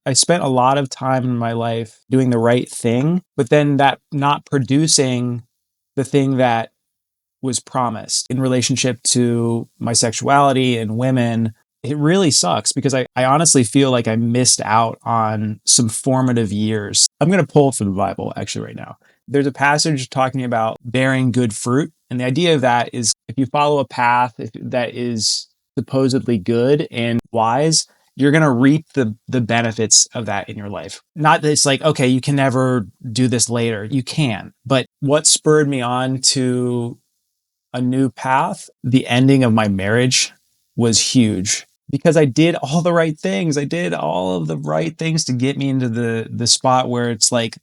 I spent a lot of time in my life doing the right thing, but then that not producing the thing that was promised in relationship to my sexuality and women. It really sucks because I honestly feel like I missed out on some formative years. I'm going to pull from the Bible actually right now. There's a passage talking about bearing good fruit. And the idea of that is if you follow a path that is supposedly good and wise, you're going to reap the benefits of that in your life. Not that it's like, okay, you can never do this later. You can. But what spurred me on to a new path, the ending of my marriage was huge because I did all the right things. I did all of the right things to get me into the spot where it's like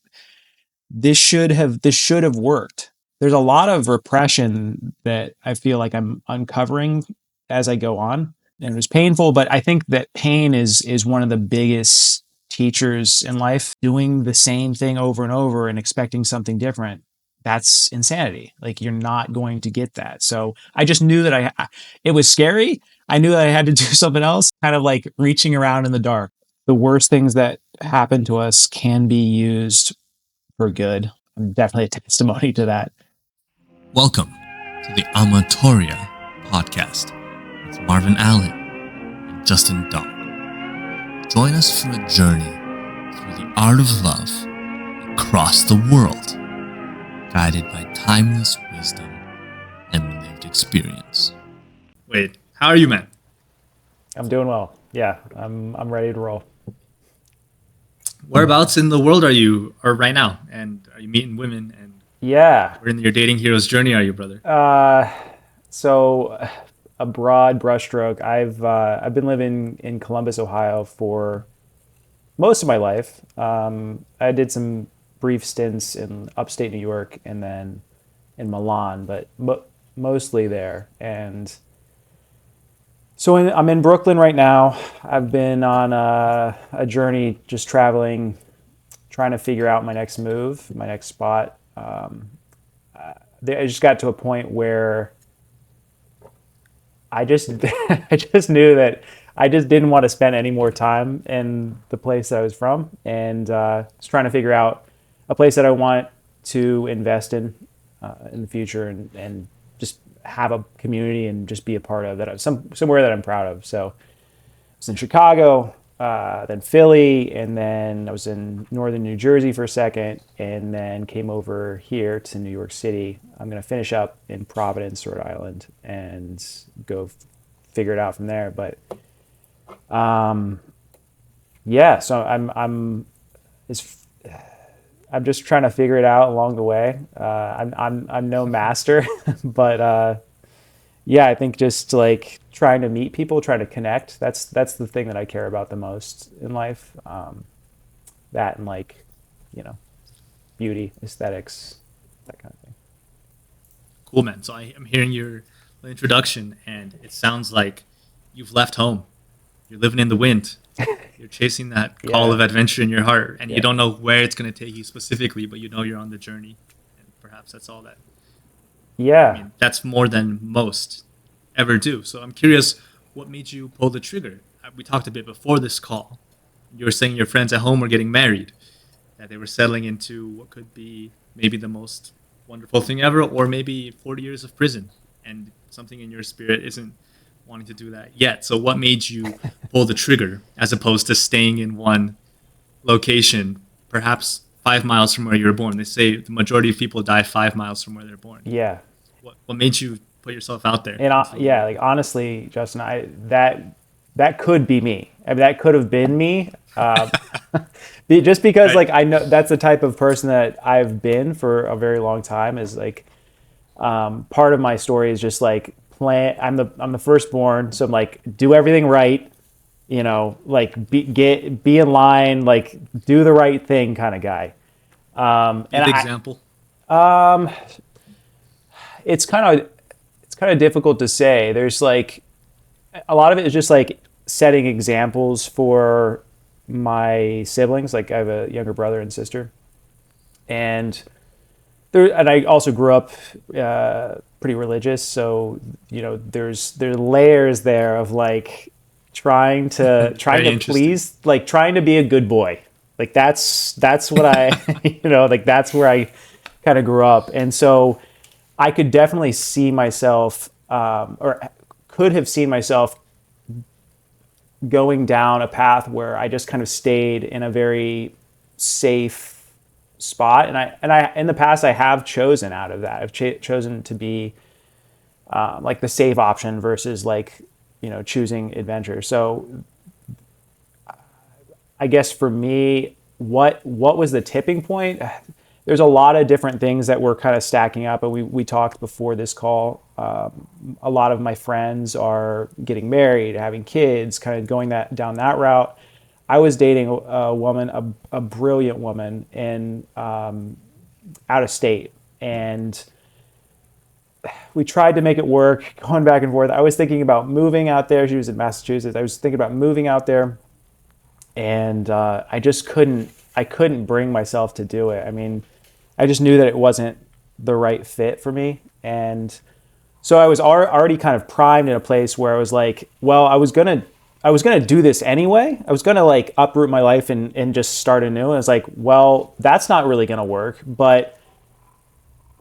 this should have worked. There's a lot of repression that I feel like I'm uncovering as I go on. And it was painful, but I think that pain is one of the biggest teachers in life. Doing the same thing over and over and expecting something different, that's insanity. Like you're not going to get that. So I just knew that it was scary. I knew that I had to do something else, kind of like reaching around in the dark. The worst things that happen to us can be used for good. I'm definitely a testimony to that. Welcome to the Amorata podcast with Marvin Allen and Justin Dodd. Join us for a journey through the art of love across the world, guided by timeless wisdom and lived experience. Wait, how are you, man? I'm doing well. Yeah, I'm ready to roll. Whereabouts in the world are you right now? And are you meeting women? And yeah, where in your dating hero's journey are you, brother? So a broad brushstroke. I've been living in Columbus, Ohio for most of my life. I did some brief stints in upstate New York and then in Milan, but mostly there. And so I'm in Brooklyn right now. I've been on a journey just traveling, trying to figure out my next move, my next spot. I just got to a point where I just I just knew that I just didn't want to spend any more time in the place that I was from, and just trying to figure out a place that I want to invest in the future, and just have a community and just be a part of that. Somewhere that I'm proud of. So I was in Chicago, then Philly, and then I was in northern New Jersey for a second, and then came over here to New York City. I'm going to finish up in Providence, Rhode Island, and go figure it out from there. But yeah, so I'm just trying to figure it out along the way. I'm no master, but yeah, I think just like trying to meet people, trying to connect. That's the thing that I care about the most in life. That and like, beauty, aesthetics, that kind of thing. Cool, man. So I'm hearing your introduction, and it sounds like you've left home. You're living in the wind. You're chasing that call of adventure in your heart, and you don't know where it's going to take you specifically, but you know you're on the journey, and perhaps that's all that. Yeah. I mean, that's more than most ever do. So I'm curious, what made you pull the trigger? We talked a bit before this call. You were saying your friends at home were getting married, that they were settling into what could be maybe the most wonderful thing ever, or maybe 40 years of prison, and something in your spirit isn't wanting to do that yet. So what made you pull the trigger as opposed to staying in one location, perhaps 5 miles from where you were born? They say the majority of people die 5 miles from where they're born. Yeah. What made you put yourself out there? And like honestly, Justin, that could be me. I mean, that could have been me. Just because right. Like I know that's the type of person that I've been for a very long time. Is like part of my story is just like I'm the firstborn, so I'm like do everything right, like be in line, like do the right thing kind of guy. And example. It's kind of difficult to say. There's like a lot of it is just like setting examples for my siblings. Like I have a younger brother and sister, and I also grew up pretty religious. So there's layers there of like trying Very to interesting. please, like trying to be a good boy. Like that's what I like that's where I kind of grew up. And so I could definitely see myself or could have seen myself going down a path where I just kind of stayed in a very safe spot. And I in the past I have chosen out of that. I've chosen to be like the safe option versus like choosing adventure. So I guess for me, what was the tipping point? There's a lot of different things that were kind of stacking up, and we talked before this call. A lot of my friends are getting married, having kids, kind of going down that route. I was dating a woman, a brilliant woman, in out of state, and we tried to make it work, going back and forth. I was thinking about moving out there. She was in Massachusetts. I was thinking about moving out there, and I just couldn't. I couldn't bring myself to do it. I mean, I just knew that it wasn't the right fit for me, and so I was already kind of primed in a place where I was like, well, I was gonna do this anyway. I was gonna like uproot my life and just start anew. And I was like, well, that's not really gonna work. But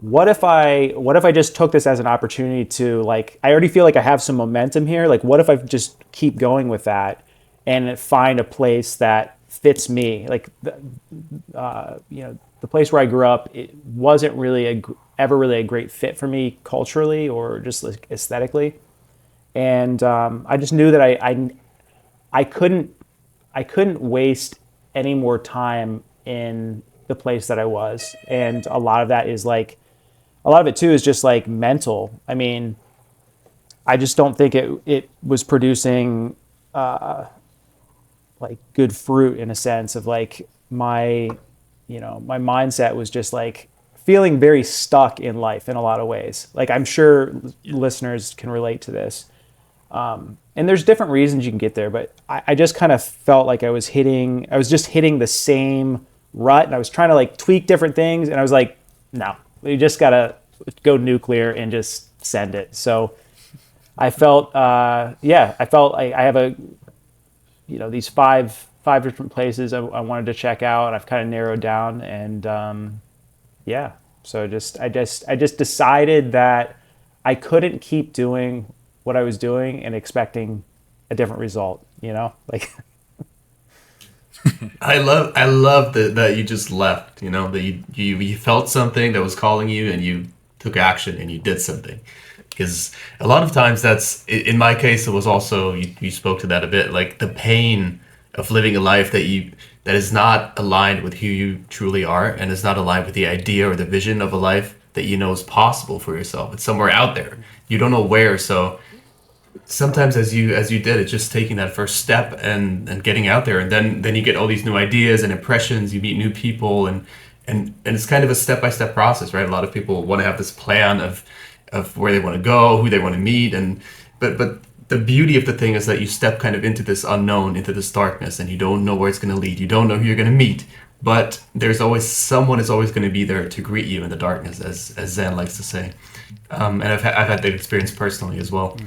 what if I just took this as an opportunity to, like, I already feel like I have some momentum here. Like, what if I just keep going with that and find a place that fits me? Like, the place where I grew up, it wasn't really ever really a great fit for me culturally or just like aesthetically. And I just knew that I couldn't waste any more time in the place that I was. And a lot of it too is just like mental. I mean, I just don't think it was producing like good fruit in a sense of like my mindset was just like feeling very stuck in life in a lot of ways. Like I'm sure Yeah. listeners can relate to this. And there's different reasons you can get there, but I just kind of felt like I was just hitting the same rut, and I was trying to like tweak different things, and I was like, no, you just gotta go nuclear and just send it. So I felt like I have these five different places I wanted to check out, and I've kind of narrowed down, and yeah, so I just decided that I couldn't keep doing what I was doing and expecting a different result. Like I love that you just left. You know that you felt something that was calling you, and you took action and you did something. Because a lot of times in my case it was also you spoke to that a bit, like the pain of living a life that is not aligned with who you truly are, and is not aligned with the idea or the vision of a life that you know is possible for yourself. It's somewhere out there. You don't know where. So sometimes as you did, it's just taking that first step and getting out there, and then you get all these new ideas and impressions, you meet new people, and it's kind of a step-by-step process, right? A lot of people want to have this plan of where they want to go, who they want to meet, and but the beauty of the thing is that you step kind of into this unknown, into this darkness, and you don't know where it's going to lead, you don't know who you're going to meet, but there's always someone is always going to be there to greet you in the darkness, as Zen likes to say. And I've had that experience personally as well.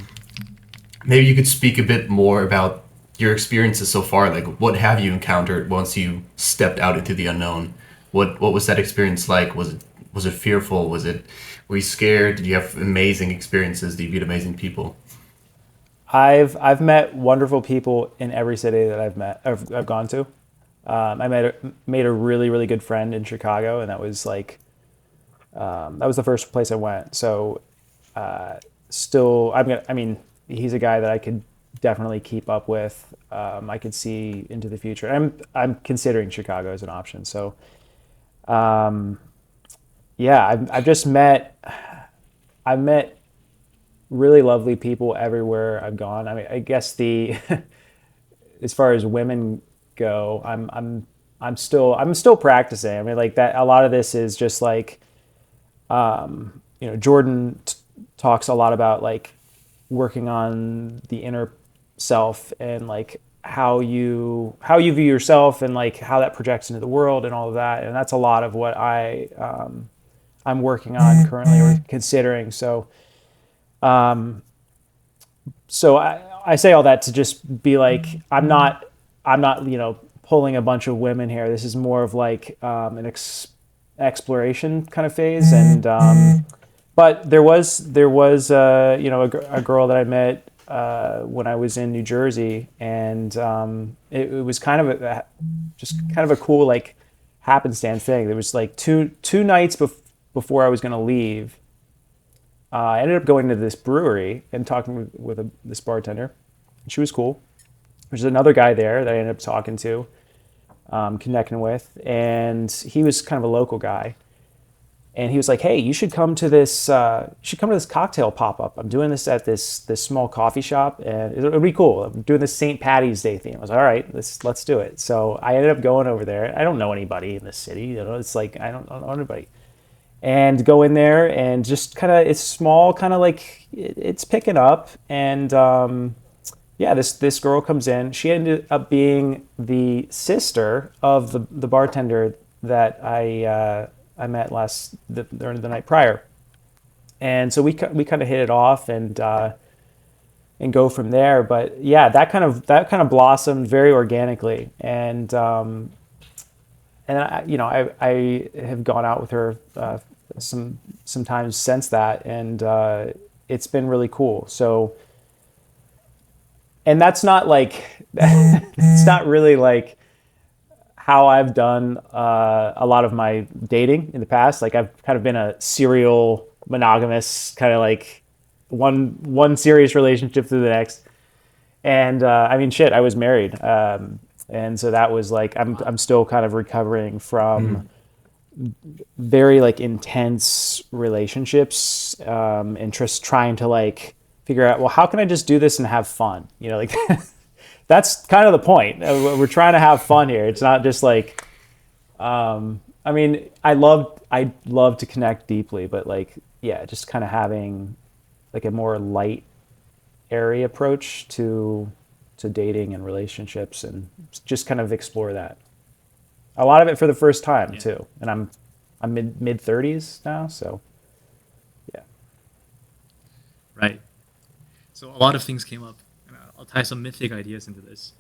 Maybe you could speak a bit more about your experiences so far. Like, what have you encountered once you stepped out into the unknown? What was that experience like? Was it fearful? Were you scared? Did you have amazing experiences? Did you meet amazing people? I've met wonderful people in every city that I've gone to. Made a really really good friend in Chicago, and that was like that was the first place I went. So still, I mean, he's a guy that I could definitely keep up with. I could see into the future. I'm considering Chicago as an option. So yeah, I've met really lovely people everywhere I've gone. I mean, I guess the as far as women go, I'm still practicing. I mean, like that. A lot of this is just like Jordan talks a lot about like working on the inner self and like how you view yourself and like how that projects into the world and all of that. And that's a lot of what I'm working on currently or considering. So I say all that to just be like, I'm not, pulling a bunch of women here. This is more of like an exploration kind of phase. And but there was a girl that I met when I was in New Jersey, and it was kind of just kind of a cool like happenstance thing. There was like two nights before I was going to leave. I ended up going to this brewery and talking with this bartender. She was cool. There's another guy there that I ended up talking to, connecting with, and he was kind of a local guy. And he was like, "Hey, you should come to this. You should come to this cocktail pop up. I'm doing this at this small coffee shop, and it'll be cool. I'm doing this St. Patty's Day theme." I was like, "All right, let's do it." So I ended up going over there. I don't know anybody in this city. It's like I don't know anybody. And go in there and just kind of, it's small, kind of like it's picking up. And yeah, this girl comes in. She ended up being the sister of the bartender that I met during the night prior. And so we kind of hit it off and go from there. But yeah, that kind of blossomed very organically. And I have gone out with her sometimes since that, and it's been really cool. So, and that's not like it's not really like how I've done a lot of my dating in the past. Like I've kind of been a serial monogamous, kind of like one serious relationship to the next. And I mean, shit, I was married, and so that was like I'm still kind of recovering from very like intense relationships, and just trying to like figure out, well, how can I just do this and have fun? Like that's kind of the point. We're trying to have fun here. It's not just like, I mean, I love to connect deeply, but like, yeah, just kind of having like a more light, airy approach to dating and relationships, and just kind of explore that. A lot of it for the first time too. And I'm mid 30s now, so yeah. Right. So a lot of things came up, and I'll tie some mythic ideas into this.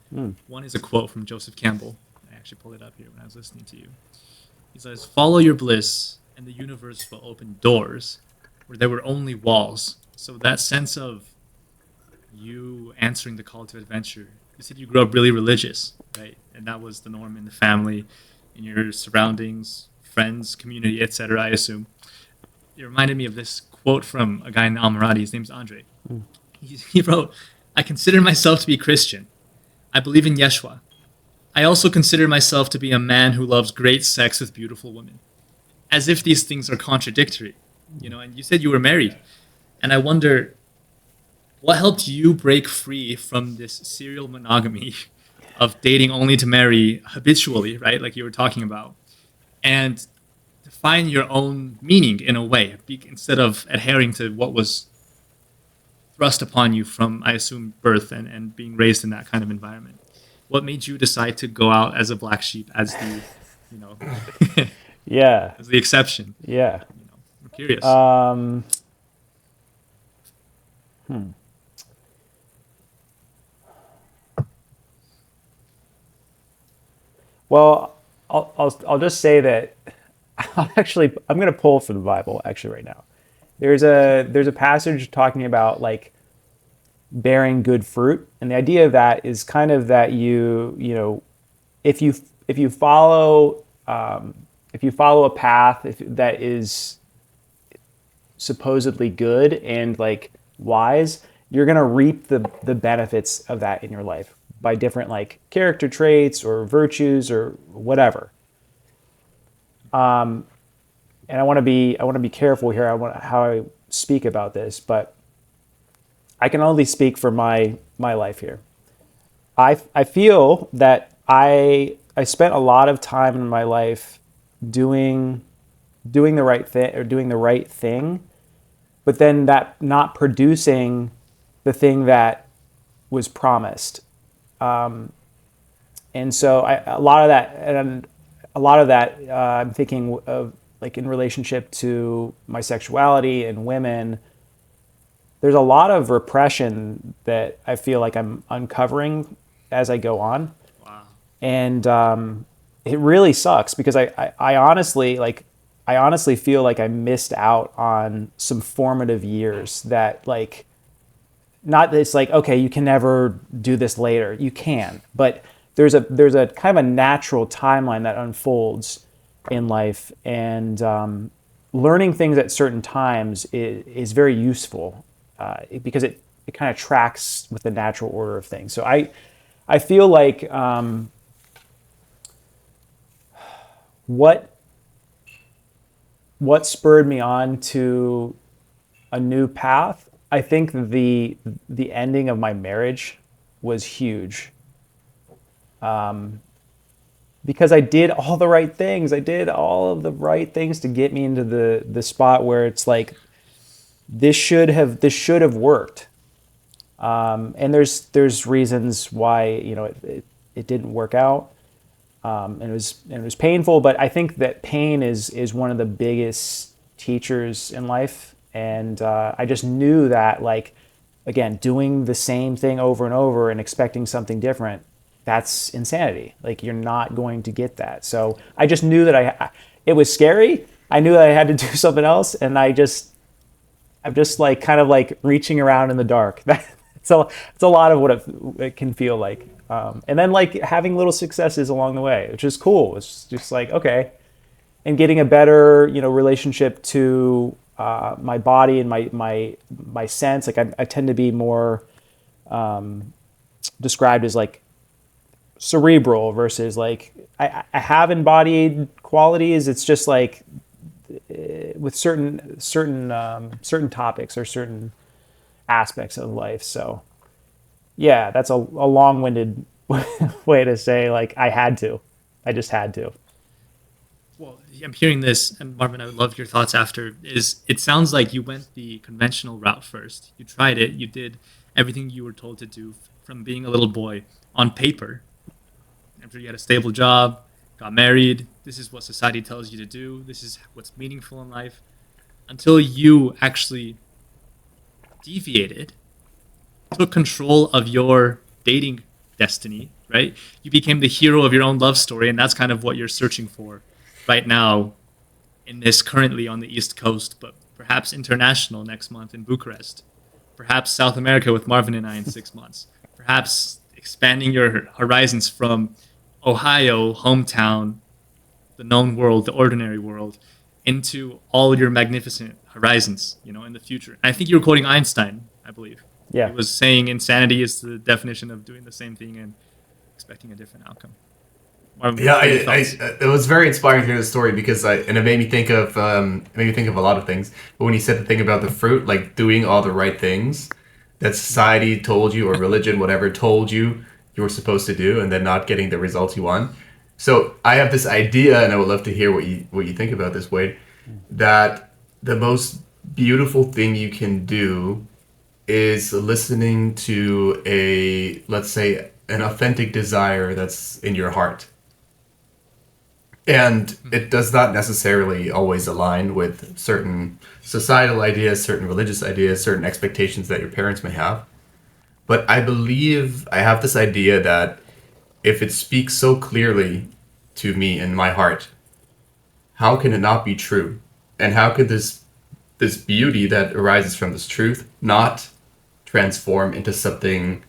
One is a quote from Joseph Campbell. I actually pulled it up here when I was listening to you. He says, "Follow your bliss, and the universe will open doors where there were only walls." So that sense of you answering the call to adventure. You said you grew up really religious, right? And that was the norm in the family, in your surroundings, friends, community, etc., I assume. It reminded me of this quote from a guy in Amorati. His name's Andre. He wrote, "I consider myself to be Christian. I believe in Yeshua. I also consider myself to be a man who loves great sex with beautiful women." As if these things are contradictory, and you said you were married. And I wonder, what helped you break free from this serial monogamy of dating only to marry habitually, right? Like you were talking about, and to find your own meaning in a way, instead of adhering to what was thrust upon you from, I assume, birth and being raised in that kind of environment. What made you decide to go out as a black sheep, as the, Yeah. as the exception? Yeah. I'm curious. Well, I'll just say that I'm going to pull from the Bible actually right now. There's a passage talking about like bearing good fruit, and the idea of that is kind of that if you follow a path that is supposedly good and like wise, you're going to reap the benefits of that in your life by different like character traits or virtues or whatever. And I want to be careful here. How I speak about this, but I can only speak for my life here. I feel that I spent a lot of time in my life doing the right thing, but then that not producing the thing that was promised. And so a lot of that I'm thinking of like in relationship to my sexuality and women. there's a lot of repression that I feel like I'm uncovering as I go on. Wow. And it really sucks because I honestly I honestly feel like I missed out on some formative years that like, not that it's like, okay, you can never do this later. You can, but there's a kind of a natural timeline that unfolds in life, and learning things at certain times is very useful because it kind of tracks with the natural order of things. So I feel like what spurred me on to a new path. I think the ending of my marriage was huge because I did all the right things. I did all of the right things to get me into the spot where it's like this should have worked. And there's reasons why it didn't work out. And it was painful, but I think that pain is one of the biggest teachers in life. And I just knew that, like, again, doing the same thing over and over and expecting something different, that's insanity. Like, you're not going to get that. So I just knew that it was scary. I knew that I had to do something else, and I'm just like kind of like reaching around in the dark. So it's a lot of what it can feel like. And then like having little successes along the way, which is cool. It's just like, okay, and getting a better, relationship to my body and my sense. Like I tend to be more described as like cerebral versus like I have embodied qualities. It's just like with certain topics or certain aspects of life. So yeah, that's a long-winded way to say like I just had to. Well, I'm hearing this, and Marvin, I would love your thoughts after. Is it sounds like you went the conventional route first. You tried it. You did everything you were told to do from being a little boy on paper. After you had a stable job, got married. This is what society tells you to do. This is what's meaningful in life. Until you actually deviated, took control of your dating destiny, right? You became the hero of your own love story, and that's kind of what you're searching for right now in this currently on the East Coast, but perhaps international next month in Bucharest, perhaps South America with Marvin and I in 6 months, perhaps expanding your horizons from Ohio, hometown, the known world, the ordinary world, into all your magnificent horizons, in the future. And I think you were quoting Einstein, I believe. Yeah. He was saying insanity is the definition of doing the same thing and expecting a different outcome. Marvin, Yeah, what are your thoughts? it was very inspiring to hear the story because it made me think of a lot of things. But when you said the thing about the fruit, like doing all the right things that society told you or religion, whatever, told you were supposed to do, and then not getting the results you want. So I have this idea, and I would love to hear what you think about this, Wade. That the most beautiful thing you can do is listening to let's say, an authentic desire that's in your heart. And it does not necessarily always align with certain societal ideas, certain religious ideas, certain expectations that your parents may have. But I have this idea that if it speaks so clearly to me in my heart, how can it not be true? And how could this beauty that arises from this truth not transform into something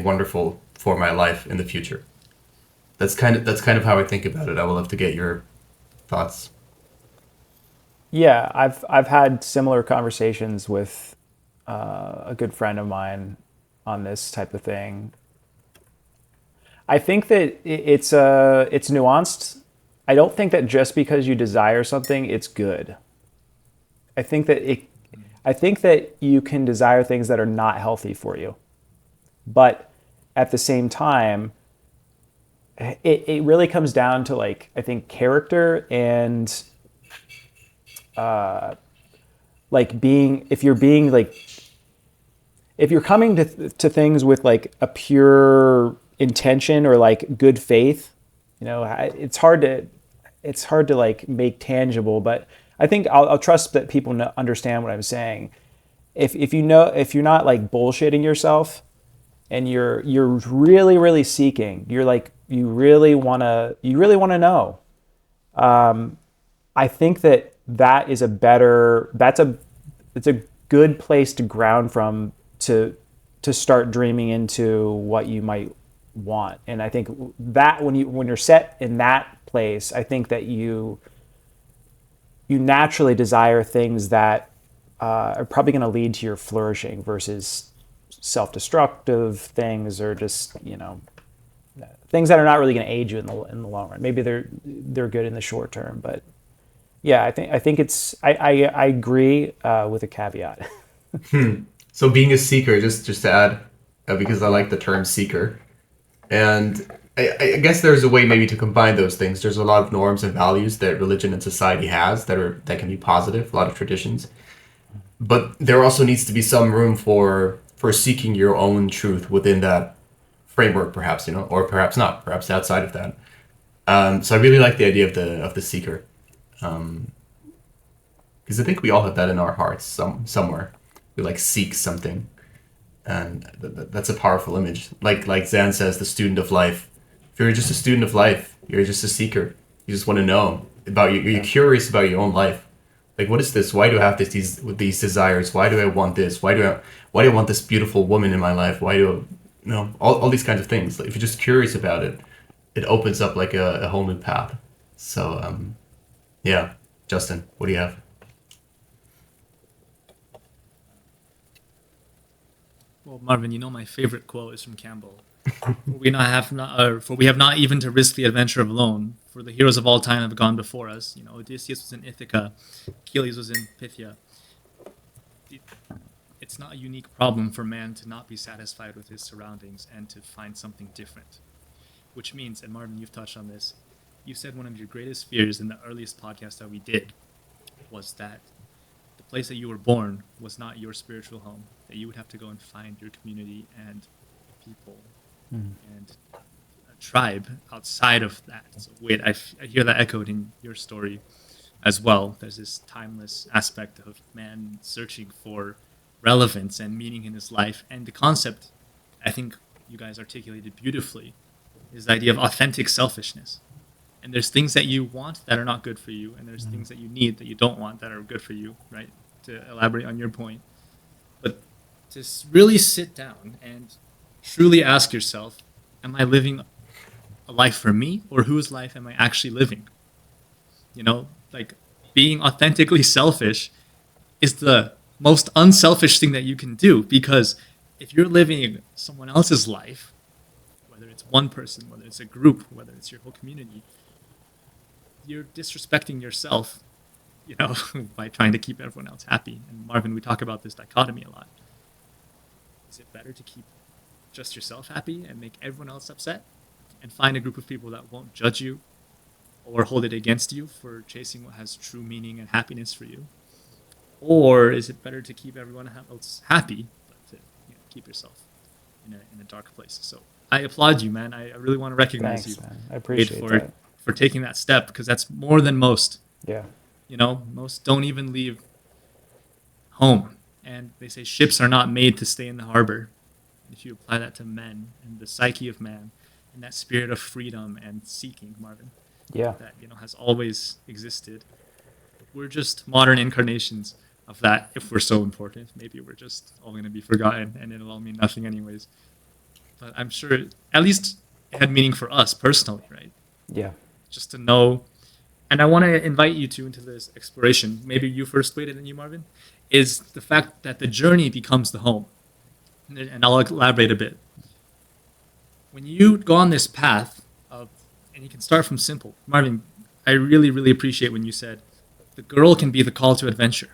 wonderful for my life in the future? That's kind of how I think about it. I would love to get your thoughts. Yeah, I've had similar conversations with a good friend of mine on this type of thing. I think that it's nuanced. I don't think that just because you desire something, it's good. I think that I think that you can desire things that are not healthy for you, but at the same time, it really comes down to like I think character and like being if you're coming to things with like a pure intention or like good faith, it's hard to like make tangible, but I think I'll trust that people understand what I'm saying. if you know, if you're not like bullshitting yourself, and you're really seeking, you're like, you really want to know. I think that is a better, it's a good place to ground from, to start dreaming into what you might want. And I think that when you're set in that place, I think that you naturally desire things that are probably going to lead to your flourishing versus self-destructive things, or just, things that are not really going to aid you in the long run. Maybe they're good in the short term, but yeah, I think it's, I agree, with a caveat. So being a seeker, just to add, because I like the term seeker, and I guess there's a way maybe to combine those things. There's a lot of norms and values that religion and society has that can be positive, a lot of traditions. But there also needs to be some room for seeking your own truth within that framework, perhaps, or perhaps not, perhaps outside of that. So I really like the idea of the seeker, because I think we all have that in our hearts somewhere. We like seek something, and that's a powerful image. Like Zan says, the student of life. If you're just a student of life, you're just a seeker. You just want to know about you. You're curious about your own life. Like, what is this? Why do I have these desires? Why do I want this? Why do I want this beautiful woman in my life? Why do all these kinds of things? Like, if you're just curious about it, it opens up like a whole new path. So yeah, Justin, what do you have? Well, Marvin, my favorite quote is from Campbell. For we have not even to risk the adventure alone. For the heroes of all time have gone before us. Odysseus was in Ithaca, Achilles was in Pythia. It's not a unique problem for man to not be satisfied with his surroundings and to find something different. Which means, and Marvin, you've touched on this, you said one of your greatest fears in the earliest podcast that we did was that the place that you were born was not your spiritual home, that you would have to go and find your community and people and a tribe outside of that. So wait, I hear that echoed in your story as well. There's this timeless aspect of man searching for relevance and meaning in his life. And the concept, I think you guys articulated beautifully, is the idea of authentic selfishness. And there's things that you want that are not good for you, and there's things that you need that you don't want that are good for you, right? To elaborate on your point. But to really sit down and truly ask yourself, am I living a life for me, or whose life am I actually living? Like, being authentically selfish is the most unselfish thing that you can do, because if you're living someone else's life, whether it's one person, whether it's a group, whether it's your whole community, you're disrespecting yourself, by trying to keep everyone else happy. And Marvin, we talk about this dichotomy a lot. Is it better to keep just yourself happy and make everyone else upset, and find a group of people that won't judge you or hold it against you for chasing what has true meaning and happiness for you? Or is it better to keep everyone else happy, but to keep yourself in a dark place? So I applaud you, man. I really want to recognize Thanks, you. man. I appreciate for that. for taking that step, because that's more than most. Yeah. Most don't even leave home. And they say ships are not made to stay in the harbor. If you apply that to men and the psyche of man and that spirit of freedom and seeking, Marvin, Yeah. that has always existed, we're just modern incarnations of that. If we're so important, maybe we're just all going to be forgotten and it'll all mean nothing anyways. But I'm sure at least it had meaning for us personally, right? Yeah. Just to know. And I want to invite you into this exploration. Maybe you first played it and you, Marvin, is the fact that the journey becomes the home. And I'll elaborate a bit. When you go on this path and you can start from simple. Marvin, I really, really appreciate when you said the girl can be the call to adventure.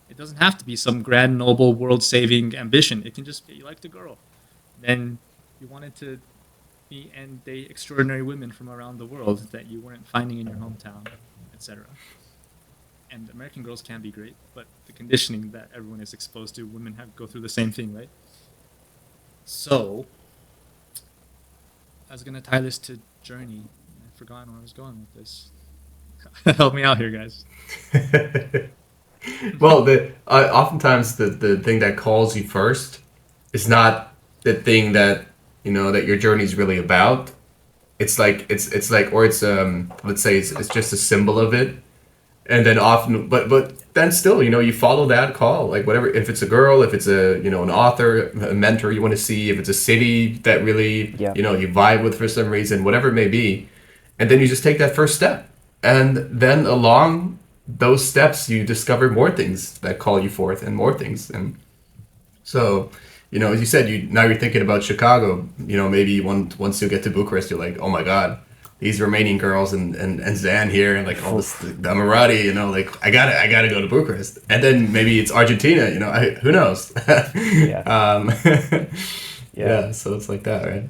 It doesn't have to be some grand, noble, world-saving ambition. It can just be you liked a girl. Then you wanted to me and date extraordinary women from around the world that you weren't finding in your hometown, etc. And American girls can be great, but the conditioning that everyone is exposed to, women go through the same thing, right? So, I was going to tie this to journey. I've forgotten where I was going with this. Help me out here, guys. Well, the oftentimes the thing that calls you first is not the thing that that your journey is really about. It's like, or it's let's say it's just a symbol of it, and then often, but then still, you follow that call, like whatever. If it's a girl, if it's a an author, a mentor you want to see, if it's a city that really Yeah. you vibe with for some reason, whatever it may be, and then you just take that first step, and then along those steps you discover more things that call you forth and more things. And so, as you said, now you're thinking about Chicago. Maybe once you get to Bucharest, you're like, oh my God, these Romanian girls and Zan here and like all this the Amorati. Like I gotta go to Bucharest, and then maybe it's Argentina. Who knows? Yeah. um, Yeah. yeah, so it's like that, right?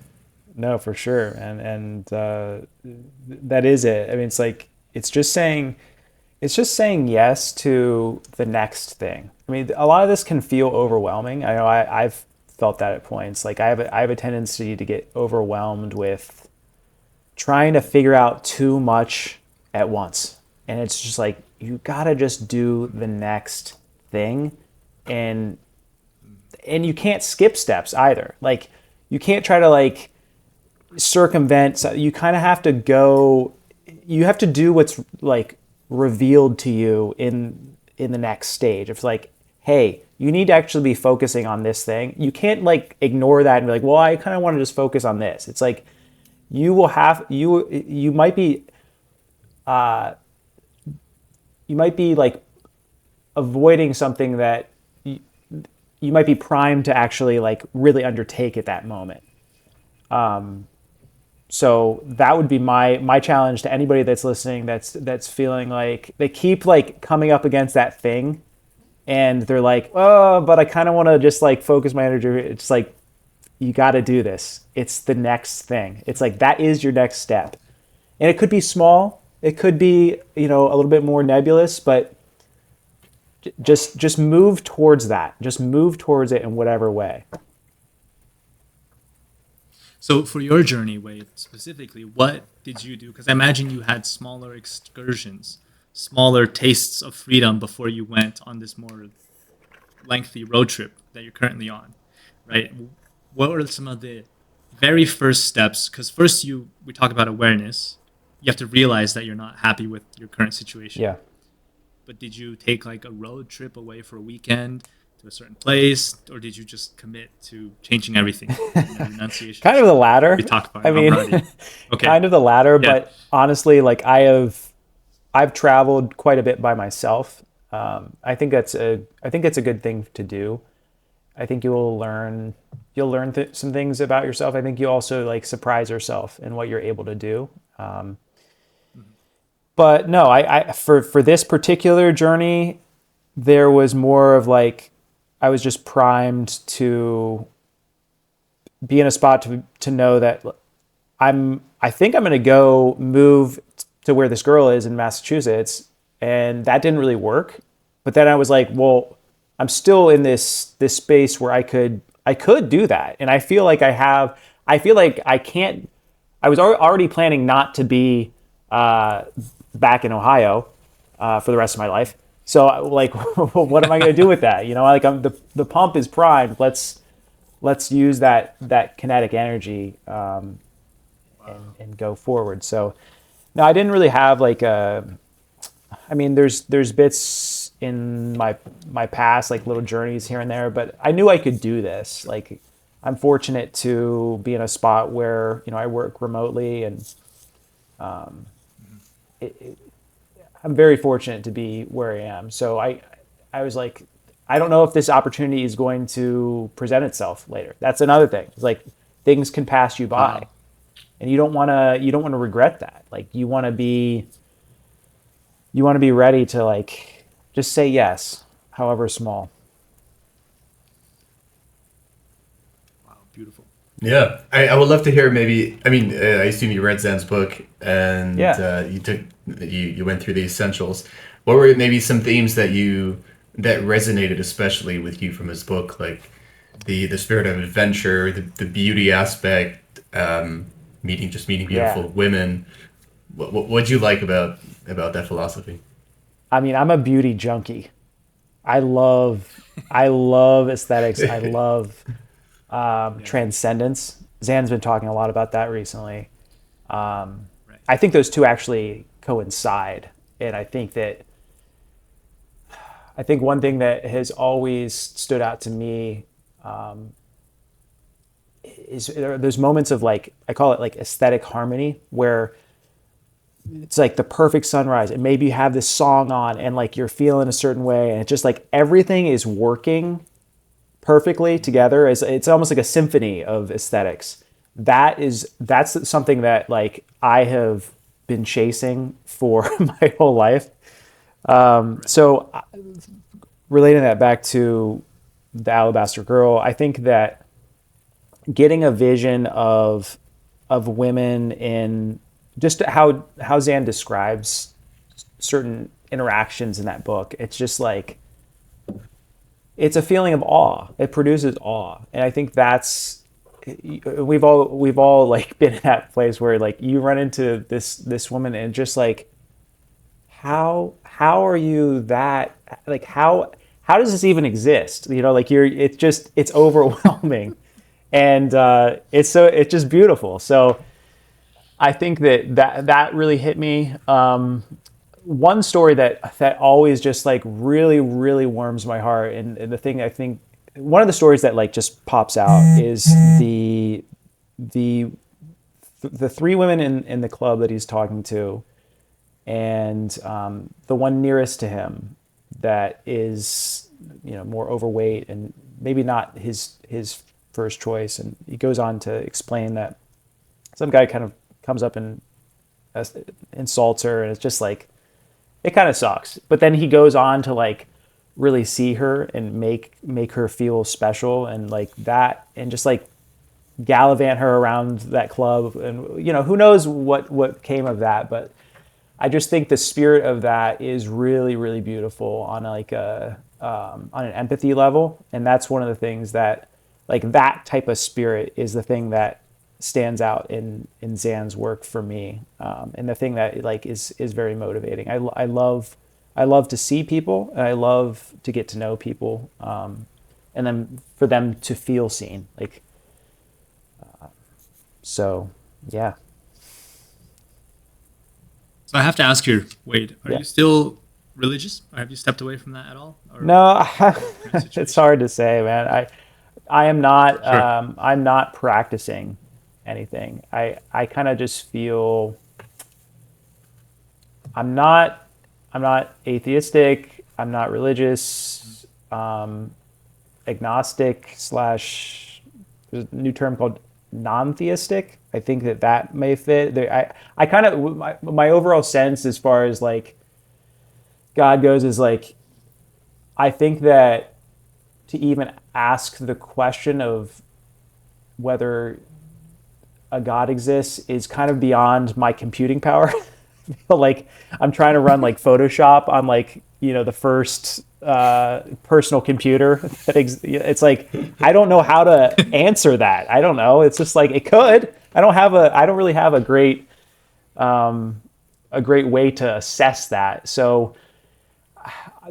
No, for sure. And that is it. I mean, it's just saying yes to the next thing. I mean, a lot of this can feel overwhelming. I know I've felt that at points. Like I have a tendency to get overwhelmed with trying to figure out too much at once. And it's just like you gotta just do the next thing, and you can't skip steps either. Like you can't try to like circumvent. So you kind of have to go. You have to do what's like revealed to you in the next stage. It's like, hey, you need to actually be focusing on this thing. You can't like ignore that and be like, well, I kind of want to just focus on this. It's like you might be you might be like avoiding something that you might be primed to actually like really undertake at that moment. So that would be my challenge to anybody that's listening, that's feeling like they keep like coming up against that thing, and they're like, oh, but I kind of want to just like focus my energy. It's like, you got to do this. It's the next thing. It's like that is your next step, and it could be small. It could be a little bit more nebulous, but just move towards that. Just move towards it in whatever way. So for your journey, Wade, specifically, what did you do? Because I imagine you had smaller excursions, smaller tastes of freedom before you went on this more lengthy road trip that you're currently on, right? What were some of the very first steps? Because first we talk about awareness. You have to realize that you're not happy with your current situation. Yeah. But did you take like a road trip away for a weekend to a certain place, or did you just commit to changing everything? Renunciation. Kind of the latter. We talked about. I mean, okay. Kind of the latter. Yeah. But honestly, like I've traveled quite a bit by myself. I think it's a good thing to do. I think you'll learn some things about yourself. I think you also like surprise yourself in what you're able to do. But no, I for this particular journey, there was more of like I was just primed to be in a spot to know that I think I'm going to go move to where this girl is in Massachusetts, and that didn't really work. But then I was like, well, I'm still in this space where I could do that, and I feel like I feel like I can't. I was already planning not to be back in Ohio for the rest of my life. So like, what am I going to do with that? Like the pump is primed. Let's use that kinetic energy and go forward. So no, I didn't really have like I mean, there's bits in my past, like little journeys here and there, but I knew I could do this. Like I'm fortunate to be in a spot where, I work remotely, and I'm very fortunate to be where I am. So I was like, I don't know if this opportunity is going to present itself later. That's another thing. It's like things can pass you by, and you don't want to regret that. Like you want to be ready to like just say yes, however small. Wow, beautiful. Yeah, I would love to hear maybe. I mean, I assume you read Zan's book and Yeah. you went through the essentials. What were maybe some themes that resonated especially with you from his book, like the spirit of adventure, the beauty aspect, meeting beautiful women. What'd you like about that philosophy? I mean, I'm a beauty junkie. I love aesthetics. I love Yeah. transcendence. Zan's been talking a lot about that recently. Right. I think those two actually coincide, and I think one thing that has always stood out to me is there's moments of like I call it like aesthetic harmony where it's like the perfect sunrise and maybe you have this song on and like you're feeling a certain way and it's just like everything is working perfectly together. It's almost like a symphony of aesthetics. That's something that like I have been chasing for my whole life. Right. So relating that back to the Alabaster Girl, I think that getting a vision of women in just how Zan describes certain interactions in that book, it's just like it's a feeling of awe. It produces awe, and I think that's we've all like been at that place where like you run into this woman and just like how are you that like how does this even exist? You know, like it's overwhelming, and it's just beautiful. So I think that really hit me. One story that always just like really warms my heart, and the thing I think one of the stories that like just pops out is the the three women in the club that he's talking to, and the one nearest to him that is more overweight and maybe not his first choice, and he goes on to explain that some guy kind of comes up and insults her, and it's just like it kind of sucks. But then he goes on to like really see her and make her feel special and like that, and just like gallivant her around that club, and who knows what came of that. But I just think the spirit of that is really beautiful on like on an empathy level, and that's one of the things that like that type of spirit is the thing that stands out in Zan's work for me, and the thing that like is very motivating. I love to see people, and I love to get to know people, and then for them to feel seen. Like so, yeah, So I have to ask you, Wade, are yeah. you still religious, or have you stepped away from that at all, or No, kind of it's situation? hard to say, man. I am not Sure. I'm not practicing anything. I kind of just feel I'm not I'm not atheistic. I'm not religious. Agnostic slash there's a new term called non-theistic. I think that may fit. I kind of my overall sense as far as like God goes is like I think that to even ask the question of whether a God exists is kind of beyond my computing power. Like I'm trying to run like Photoshop on like the first personal computer. It's like I don't know how to answer that. I don't know. It's just like it could. I don't really have a great way to assess that. So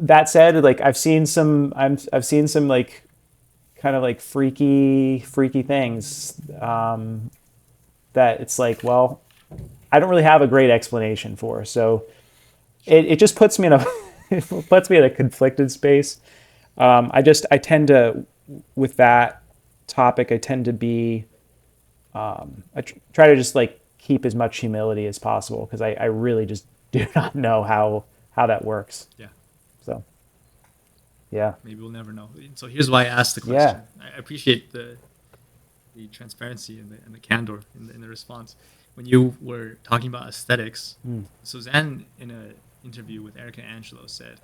that said, like I've seen some like kind of like freaky things that it's like, well, I don't really have a great explanation for. So it just puts me in a it puts me in a conflicted space. I tend to with that topic I tend to be try to just like keep as much humility as possible because I really just do not know how that works. Yeah. So yeah, Maybe we'll never know. So here's why I asked the yeah, question. I appreciate the transparency and the candor in the response. When you were talking about aesthetics, Suzanne in an interview with Erica Angelo said,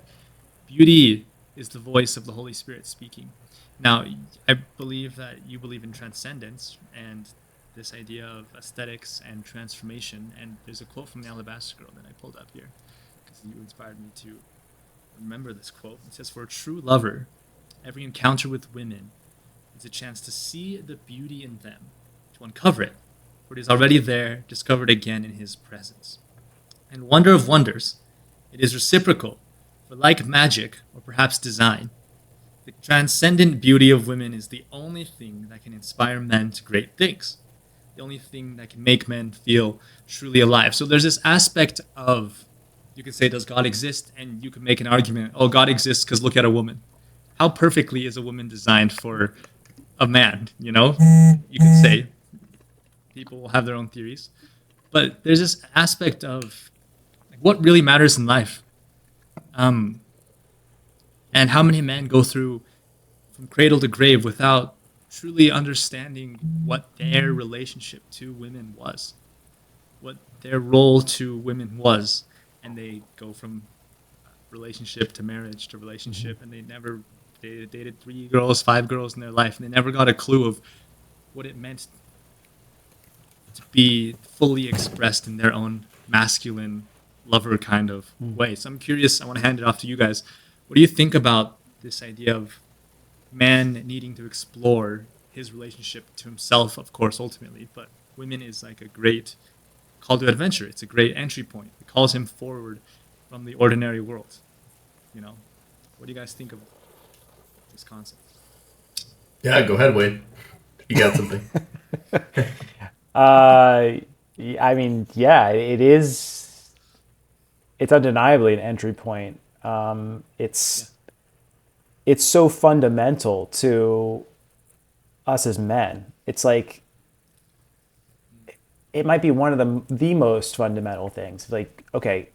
"Beauty is the voice of the Holy Spirit speaking." Now, I believe that you believe in transcendence and this idea of aesthetics and transformation. And there's a quote from the Alabaster Girl that I pulled up here because you inspired me to remember this quote. It says, "For a true lover, every encounter with women is a chance to see the beauty in them, to uncover it, for it is already there, discovered again in his presence. And wonder of wonders, it is reciprocal, But like magic, or perhaps design, the transcendent beauty of women is the only thing that can inspire men to great things. The only thing that can make men feel truly alive. So there's this aspect of, you could say, does God exist? And you could make an argument, oh, God exists because look at a woman. How perfectly is a woman designed for a man? You know, you could say. People will have their own theories. But there's this aspect of like, what really matters in life. Um, and how many men go through from cradle to grave without truly understanding what their relationship to women was, what their role to women was, and they go from relationship to marriage to relationship, and they never dated 3 girls, 5 girls in their life, and they never got a clue of what it meant to be fully expressed in their own masculine lover kind of way. So I'm curious, I want to hand it off to you guys. What do you think about this idea of man needing to explore his relationship to himself, of course, ultimately, but women is like a great call to adventure. It's a great entry point. It calls him forward from the ordinary world. You know, what do you guys think of this concept? Yeah, go ahead, Wade. You got something. I mean, yeah, it is. It's undeniably an entry point. It's so fundamental to us as men. It's like it might be one of the most fundamental things. Like, okay,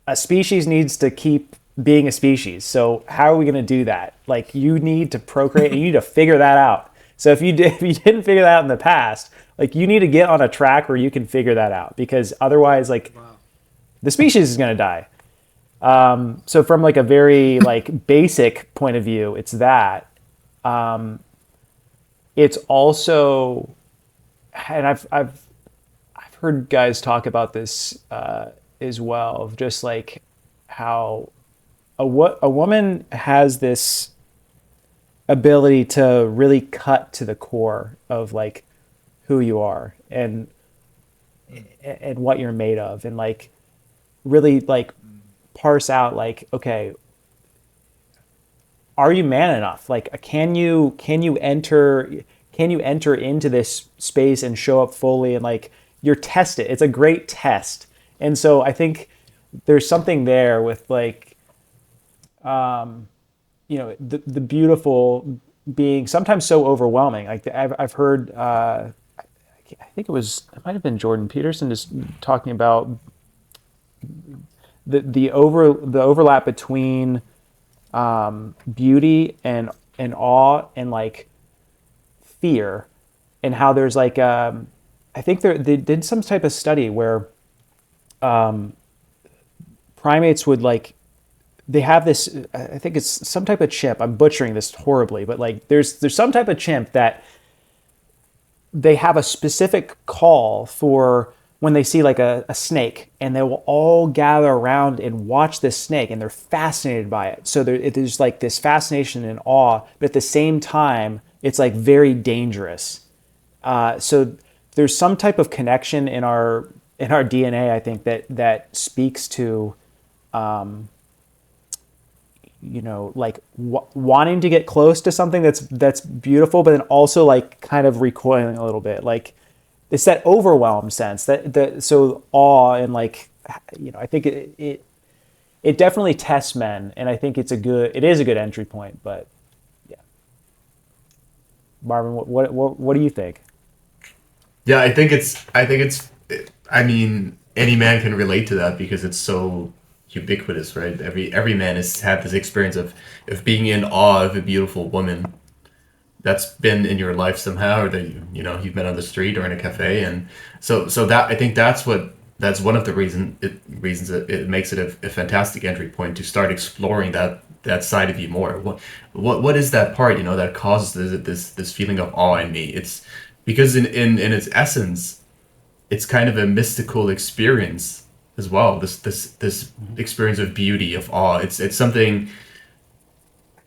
a species needs to keep being a species. So how are we going to do that? Like, you need to procreate and you need to figure that out. So if you didn't figure that out in the past, like, you need to get on a track where you can figure that out, because otherwise, like, the species is going to die. So from like a very like basic point of view, it's that. It's also, and I've heard guys talk about this as well, of just like how a woman has this ability to really cut to the core of like who you are and what you're made of, and like really like parse out like, okay, are you man enough? Like, can you enter into this space and show up fully, and like you're tested. It's a great test. And so I think there's something there with like the beautiful being sometimes so overwhelming. Like I've heard I think it might have been Jordan Peterson just talking about the overlap between beauty and awe and like fear, and how there's like I think they did some type of study where primates would like, they have this, I think it's some type of chimp, I'm butchering this horribly, but like there's some type of chimp that they have a specific call for when they see like a snake, and they will all gather around and watch this snake, and they're fascinated by it. So there's like this fascination and awe, but at the same time, it's like very dangerous. So there's some type of connection in our DNA, I think, that speaks to, like wanting to get close to something that's beautiful, but then also like kind of recoiling a little bit, like. It's that overwhelm sense that so awe and like, I think it definitely tests men, and I think it is a good entry point. But yeah, Marvin, what do you think? Yeah, I think it's. I mean, any man can relate to that because it's so ubiquitous, right? Every man has had this experience of being in awe of a beautiful woman that's been in your life somehow, or that you've been on the street or in a cafe, and so that, I think that's one of the reasons it makes it a fantastic entry point to start exploring that side of you more. What is that part that causes this feeling of awe in me? It's because in its essence, it's kind of a mystical experience as well. This experience of beauty, of awe. It's something.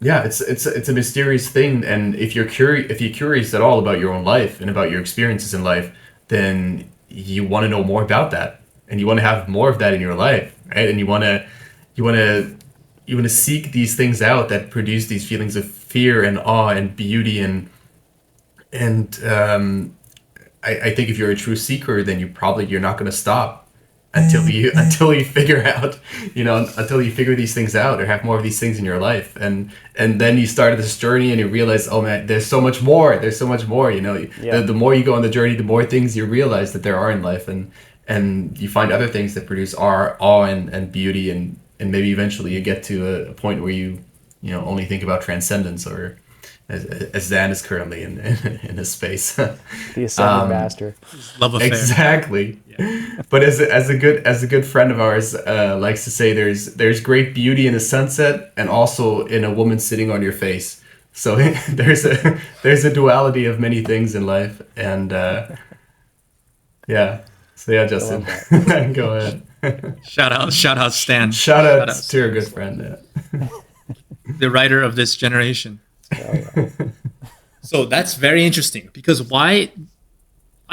Yeah, it's a mysterious thing, and if you're curious at all about your own life and about your experiences in life, then you want to know more about that, and you want to have more of that in your life, right? And you want to to seek these things out that produce these feelings of fear and awe and beauty and I think if you're a true seeker, then you're not going to stop until you figure out, until you figure these things out or have more of these things in your life, and then you started this journey and you realize, oh man, there's so much more. There's so much more. The more you go on the journey, the more things you realize that there are in life, and you find other things that produce awe and beauty, and maybe eventually you get to a point where only think about transcendence, or as Zan is currently in his space. The ascended master. Love affair. Exactly. Yeah. But as a good friend of ours likes to say, there's great beauty in a sunset and also in a woman sitting on your face. So there's a duality of many things in life, and yeah. So yeah, Justin, go ahead. Shout out Stan. Shout out to your good friend. Yeah. The writer of this generation. Oh, yeah. So that's very interesting, because why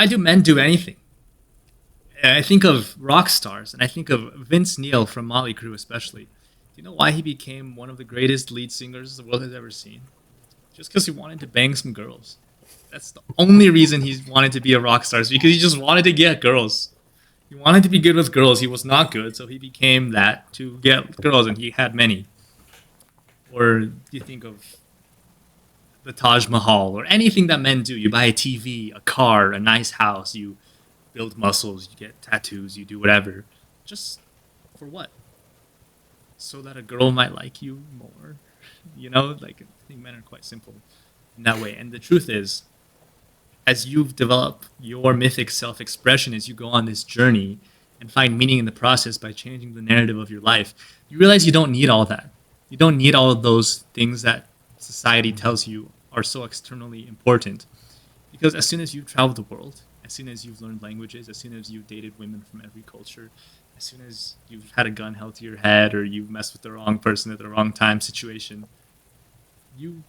do men do anything? I think of rock stars, and I think of Vince Neil from Motley Crue especially. Do you know why he became one of the greatest lead singers the world has ever seen? Just because he wanted to bang some girls. That's the only reason he wanted to be a rock star, is because he just wanted to get girls. He wanted to be good with girls. He was not good, so he became that to get girls, and he had many. Or do you think of the Taj Mahal, or anything that men do? You buy a TV, a car, a nice house, you build muscles, you get tattoos, you do whatever. Just for what? So that a girl might like you more. I think men are quite simple in that way. And the truth is, as you've developed your mythic self-expression, as you go on this journey and find meaning in the process by changing the narrative of your life, you realize you don't need all that. You don't need all of those things that society tells you are so externally important. Because as soon as you've traveled the world, as soon as you've learned languages, as soon as you've dated women from every culture, as soon as you've had a gun held to your head, or you've messed with the wrong person at the wrong time situation, you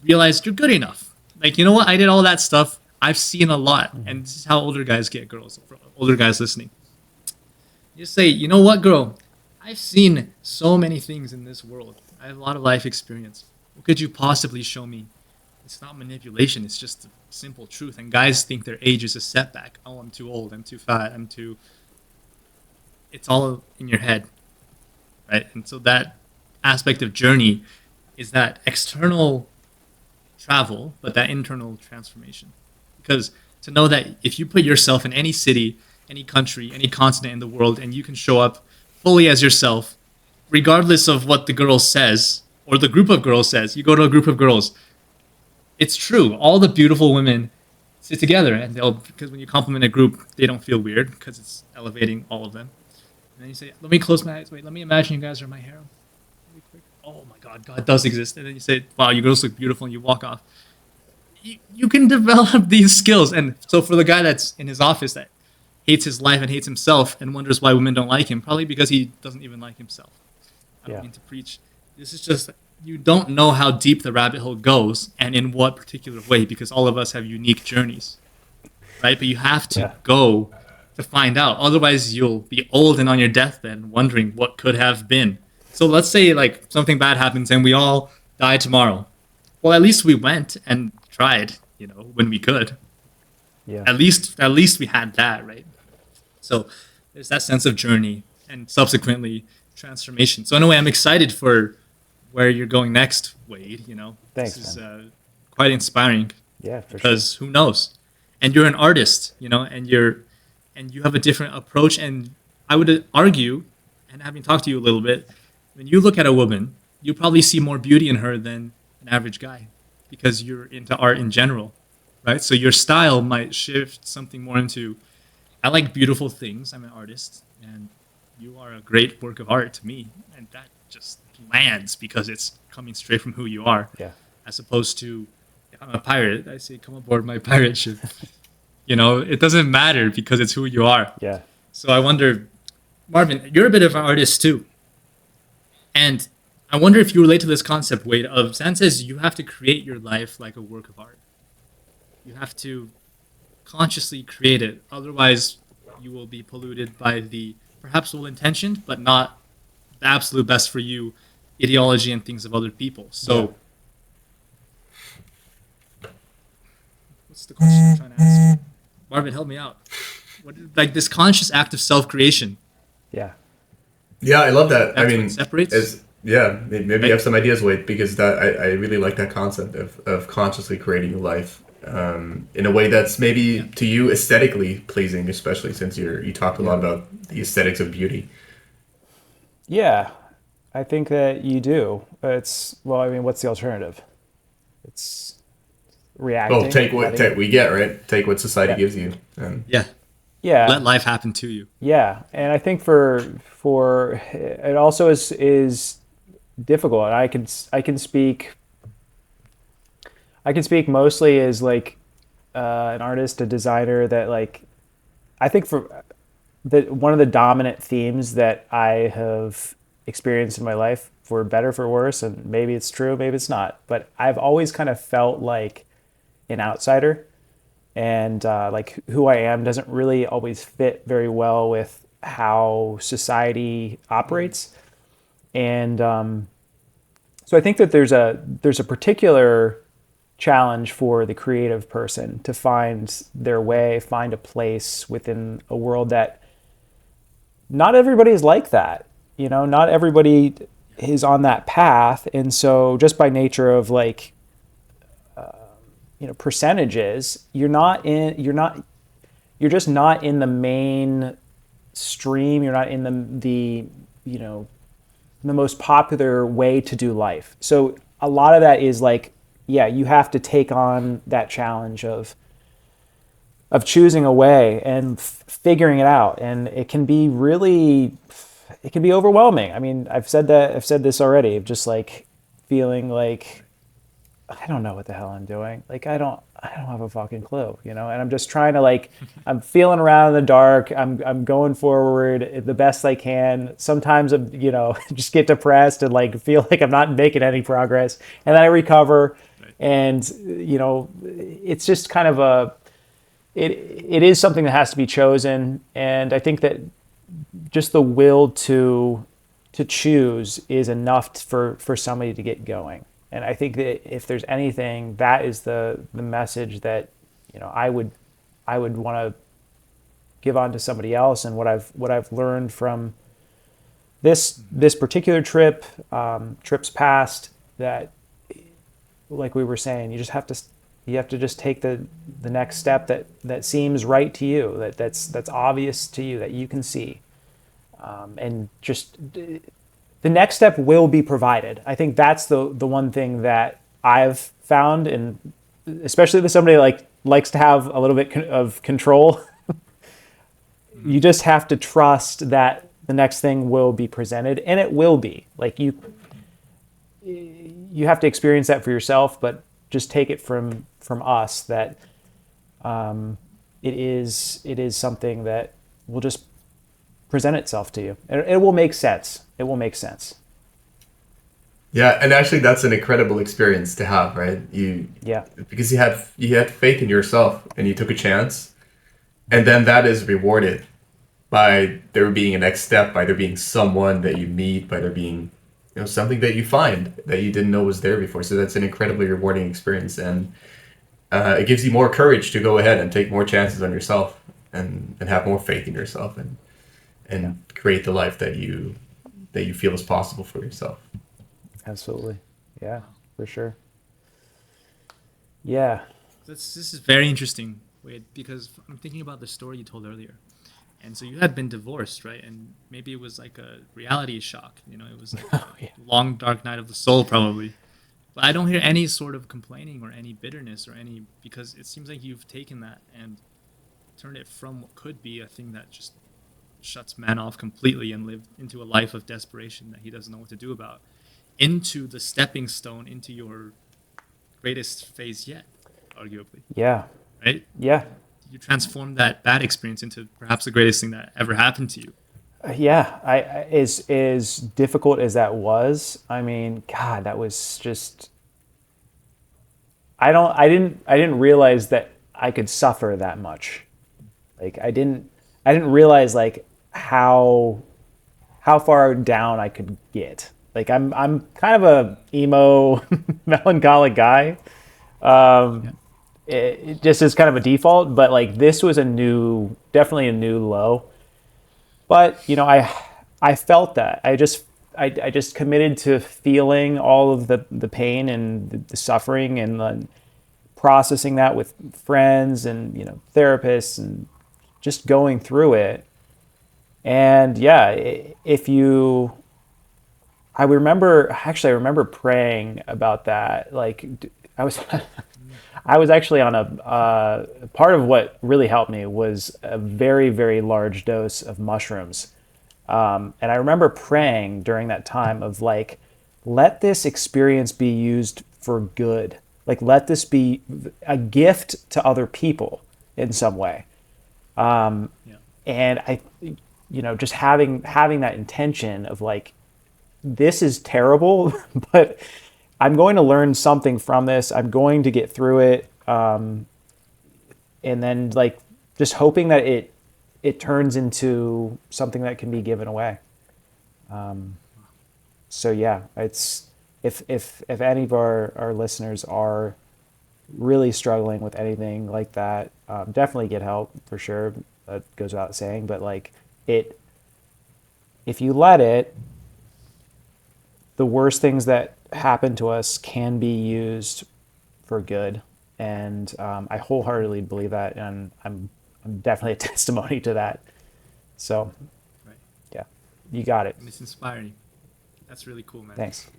realize you're good enough. Like, you know what? I did all that stuff. I've seen a lot. And this is how older guys get girls, for older guys listening. You say, you know what, girl? I've seen so many things in this world. I have a lot of life experience. What could you possibly show me? It's not manipulation. It's just the simple truth. And guys think their age is a setback. Oh, I'm too old. I'm too fat. It's all in your head, right? And so that aspect of journey is that external travel, but that internal transformation. Because to know that if you put yourself in any city, any country, any continent in the world, and you can show up fully as yourself, regardless of what the girl says or the group of girls says. You go to a group of girls, it's true. All the beautiful women sit together, and because when you compliment a group, they don't feel weird because it's elevating all of them. And then you say, let me close my eyes. Wait, let me imagine you guys are my harem. Really quick. Oh my God, God does exist. And then you say, wow, you girls look beautiful, and you walk off. You can develop these skills. And so for the guy that's in his office that hates his life and hates himself and wonders why women don't like him, probably because he doesn't even like himself. I don't mean to preach. This is just, you don't know how deep the rabbit hole goes and in what particular way, because all of us have unique journeys, right? But you have to go to find out. Otherwise, you'll be old and on your deathbed wondering what could have been. So let's say like something bad happens and we all die tomorrow. Well, at least we went and tried, when we could. Yeah. At least we had that, right? So there's that sense of journey and subsequently transformation. So in a way, I'm excited for where you're going next, Wade. Thanks, this is quite inspiring. Yeah, for because who knows? And you're an artist, and you have a different approach. And I would argue, and having talked to you a little bit, when you look at a woman, you probably see more beauty in her than an average guy, because you're into art in general, right? So your style might shift something more into, I like beautiful things. I'm an artist, and you are a great work of art to me, and that just lands because it's coming straight from who you are. Yeah. As opposed to, I'm a pirate. I say, come aboard my pirate ship. It doesn't matter because it's who you are. Yeah. So I wonder, Marvin, you're a bit of an artist too, and I wonder if you relate to this concept, Wade, of Zan says you have to create your life like a work of art. You have to consciously create it. Otherwise, you will be polluted by the perhaps well-intentioned, but not the absolute best for you ideology and things of other people. So, what's the question I'm trying to ask? Marvin, help me out. Like this conscious act of self-creation. Yeah. Yeah, I love that. I That's what mean, separates. maybe you Right? have some ideas, Wade, because that I really like that concept of consciously creating your life in a way that's maybe to you aesthetically pleasing, especially since you talked a lot about the aesthetics of beauty. Yeah, I think that you do. Well, I mean, what's the alternative? It's Well, reacting, take what letting, we get, right? Take what society yeah, gives you. And Yeah. Let yeah, life happen to you. yeah. And I think for it also is difficult. And I can speak mostly as like an artist, a designer that like I think for one of the dominant themes that I have experienced in my life, for better for worse, and maybe it's true, maybe it's not, but I've always kind of felt like an outsider, and like who I am doesn't really always fit very well with how society operates, and so I think that there's a particular challenge for the creative person to find their way, find a place within a world that not everybody's like that. Not everybody is on that path. And so just by nature of like, percentages, you're just not in the main stream. You're not in the most popular way to do life. So a lot of that is like, yeah, you have to take on that challenge of choosing a way and figuring it out. And it can be overwhelming. I mean, I've said this already, of just like feeling like I don't know what the hell I'm doing. Like I don't have a fucking clue, and I'm just trying to like, I'm feeling around in the dark. I'm going forward the best I can. Sometimes I'm, just get depressed and like feel like I'm not making any progress, and then I recover. And, it's just kind of it is something that has to be chosen. And I think that just the will to choose is enough for somebody to get going. And I think that if there's anything, that is the message that I would want to give on to somebody else. And what I've learned from this particular trip, trips past, that, like we were saying, you have to just take the next step that seems right to you, that's obvious to you, that you can see, and just the next step will be provided. I think that's the one thing that I've found, and especially with somebody like likes to have a little bit of control. You just have to trust that the next thing will be presented, and it will be. Like you have to experience that for yourself, but just take it from us that it is something that will just present itself to you. It will make sense. It will make sense. yeah, and actually, that's an incredible experience to have, right? Yeah. Because you had faith in yourself and you took a chance, and then that is rewarded by there being a next step, by there being someone that you meet, by there being something that you find that you didn't know was there before. So that's an incredibly rewarding experience, and it gives you more courage to go ahead and take more chances on yourself, and have more faith in yourself, and create the life that you feel is possible for yourself. Absolutely. Yeah, for sure. Yeah. This is very interesting, Wade, because I'm thinking about the story you told earlier. And so you had been divorced, right? And maybe it was like a reality shock. It was like a long, dark night of the soul, probably. But I don't hear any sort of complaining or any bitterness because it seems like you've taken that and turned it from what could be a thing that just shuts man off completely and lived into a life of desperation that he doesn't know what to do about, into the stepping stone into your greatest phase yet, arguably. Yeah. Right? Yeah. You transformed that bad experience into perhaps the greatest thing that ever happened to you. Yeah. As difficult as that was, I mean, God, that was just, I didn't realize that I could suffer that much. Like I didn't realize like how far down I could get. Like I'm kind of a emo, melancholic guy. Yeah. It just is kind of a default, but like this was definitely a new low. But I felt that I just committed to feeling all of the pain and the suffering and the processing that with friends and therapists and just going through it. And yeah, if you I remember praying about that. Like I was I was actually on a part of what really helped me was a very very large dose of mushrooms. And I remember praying during that time of like, let this experience be used for good. Like, let this be a gift to other people in some way. Yeah. And just having that intention of like, this is terrible, but I'm going to learn something from this. I'm going to get through it. And then like just hoping that it turns into something that can be given away. So yeah, it's if any of our listeners are really struggling with anything like that, definitely get help for sure. That goes without saying. But like it, if you let it, the worst things that happen to us can be used for good, and I wholeheartedly believe that, and I'm definitely a testimony to that. So Right. yeah, you got it. And it's inspiring. That's really cool, man. Thanks.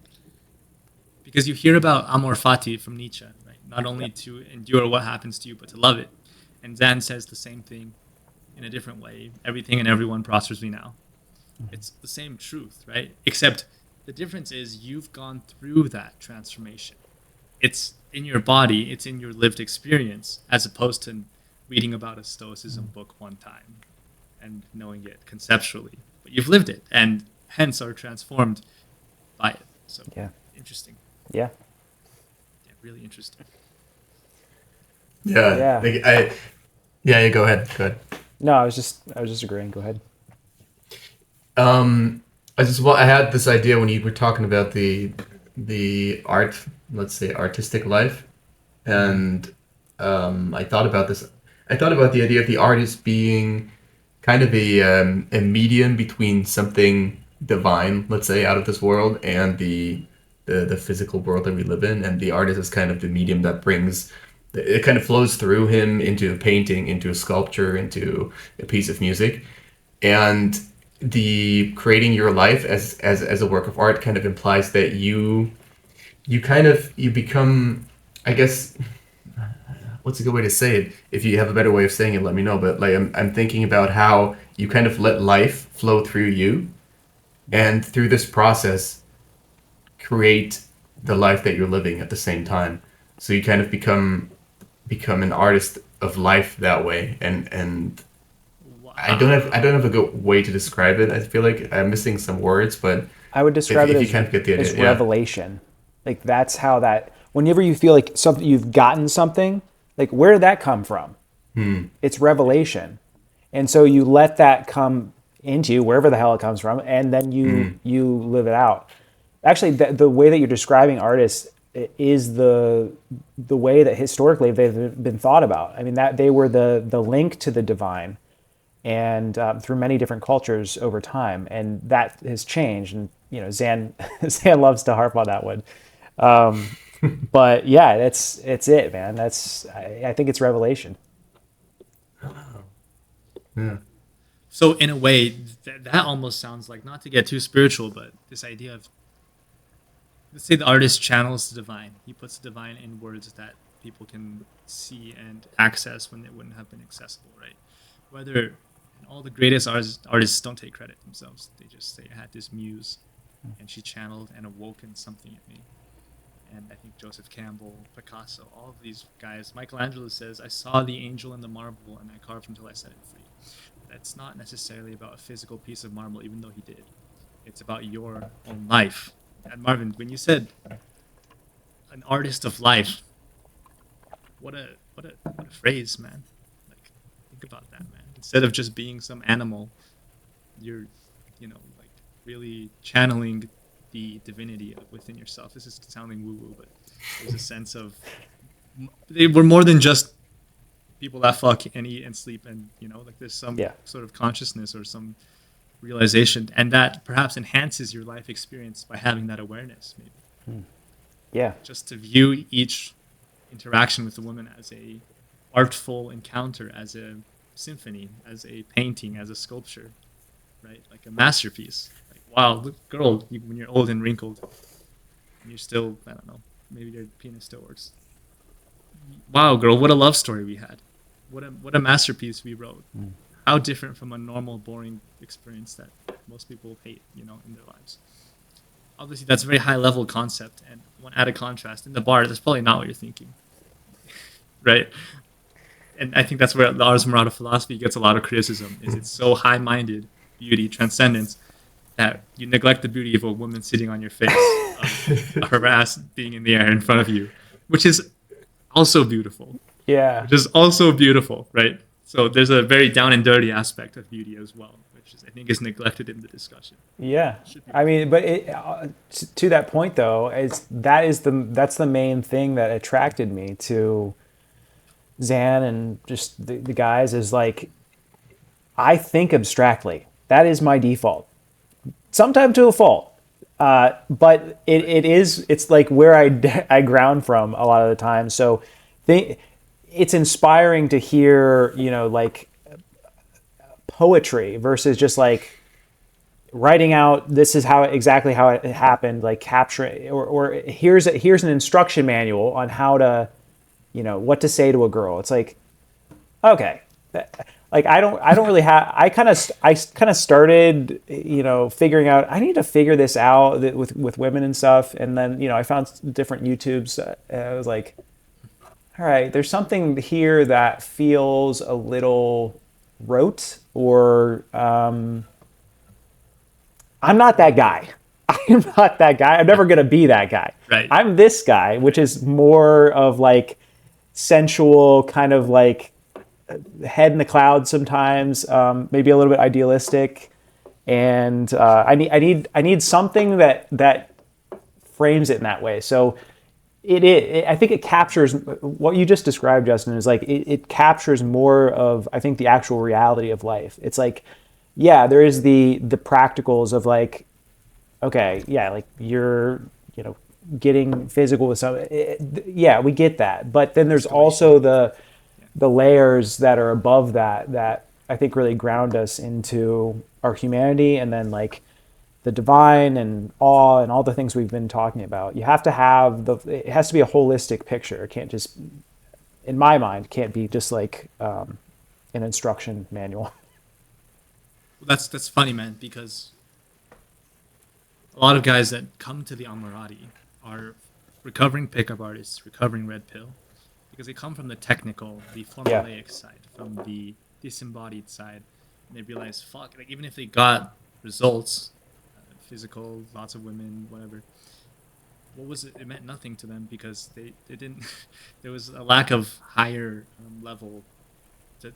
Because you hear about amor fati from Nietzsche, right? Not only Yep. to endure what happens to you, but to love it. And Zan says the same thing in a different way. Everything and everyone prospers me now. It's the same truth, right? Except the difference is you've gone through that transformation. It's in your body, it's in your lived experience, as opposed to reading about a Stoicism book one time and knowing it conceptually. But you've lived it and hence are transformed by it. So Yeah. interesting. Yeah. Yeah, really interesting. Yeah, Yeah. like yeah, go ahead, go ahead. No, I was just agreeing. Go ahead. Um, I had this idea when you were talking about the art, let's say artistic life, and I thought about this. I thought about the idea of the artist being kind of a medium between something divine, let's say, out of this world, and the physical world that we live in, and the artist is kind of the medium that brings it kind of flows through him into a painting, into a sculpture, into a piece of music, and the creating your life as a work of art kind of implies that you become, I guess, what's a good way to say it? If you have a better way of saying it, let me know. But like I'm thinking about how you kind of let life flow through you, and through this process create the life that you're living at the same time. So you kind of become an artist of life that way, and Wow. I don't have a good way to describe it. I feel like I'm missing some words, but I would describe it if you kind of get the as idea, yeah. revelation. Like that's how that. Whenever you feel like something you've gotten something, like where did that come from? It's revelation, and so you let that come into you wherever the hell it comes from, and then you live it out. Actually, the way that you're describing artists is the way that historically they've been thought about. I mean that they were the link to the divine, and through many different cultures over time, and that has changed. And Zan Zan loves to harp on that one. But yeah, it's it, man. I think it's revelation. Yeah. So in a way, that almost sounds like, not to get too spiritual, but this idea of, let's say the artist channels the divine. He puts the divine in words that people can see and access when they wouldn't have been accessible, right? Whether, and all the greatest artists don't take credit themselves. They just say, I had this muse and she channeled and awoken something in me. And I think Joseph Campbell, Picasso, all of these guys. Michelangelo says, I saw the angel in the marble and I carved until I set it free. That's not necessarily about a physical piece of marble, even though he did. It's about your own life. And Marvin, when you said an artist of life, what a phrase, man. Like, think about that, man. Instead of just being some animal, you're, like really channeling the divinity within yourself. This is sounding woo-woo, but there's a sense of they were more than just people that fuck and eat and sleep, and like there's some Yeah. sort of consciousness or some realization, and that perhaps enhances your life experience by having that awareness, maybe. Yeah. Just to view each interaction with the woman as a artful encounter, as a symphony, as a painting, as a sculpture, right? Like a masterpiece. Like, wow, look, girl, when you're old and wrinkled, and you're still, I don't know, maybe your penis still works. Wow, girl, what a love story we had. What a masterpiece we wrote. How different from a normal, boring experience that most people hate, in their lives. Obviously, that's a very high-level concept, and one added contrast. In the bar, that's probably not what you're thinking, right? And I think that's where the Ars Morata philosophy gets a lot of criticism, is it's so high-minded, beauty, transcendence, that you neglect the beauty of a woman sitting on your face, of her ass being in the air in front of you, which is also beautiful. Yeah. Which is also beautiful, right? So there's a very down and dirty aspect of beauty as well, which I think is neglected in the discussion. Yeah, I mean, but to that point though, that's the main thing that attracted me to Zan and just the guys is like, I think abstractly. That is my default. Sometimes to a fault, but it's like where I ground from a lot of the time. So, it's inspiring to hear like poetry versus just like writing out this is exactly how it happened, like capturing or here's an instruction manual on how to what to say to a girl. It's like, okay, like I don't really have, I kind of started figuring out I need to figure this out with women and stuff, and then I found different YouTubes. I was like, all right, there's something here that feels a little rote, or I'm not that guy. I'm not that guy. I'm never going to be that guy. Right. I'm this guy, which is more of like sensual, kind of like head in the clouds sometimes, maybe a little bit idealistic. And I need something that frames it in that way. So I think it captures what you just described, Justin, is like it captures more of, I think, the actual reality of life. It's like, yeah, there is the practicals of like, okay, yeah, like you're getting physical with someone. Yeah, we get that, but then there's also the layers that are above that I think really ground us into our humanity, and then like the divine and awe and all the things we've been talking about. You have to have it has to be a holistic picture. It can't just, in my mind, can't be just like an instruction manual. Well, that's funny, man, because a lot of guys that come to the Amorati are recovering pickup artists, recovering red pill, because they come from the technical, the formulaic side, from the disembodied side, and they realize, fuck, like even if they got results, physical, lots of women, whatever, what was it? It meant nothing to them because they didn't. There was a lack of higher level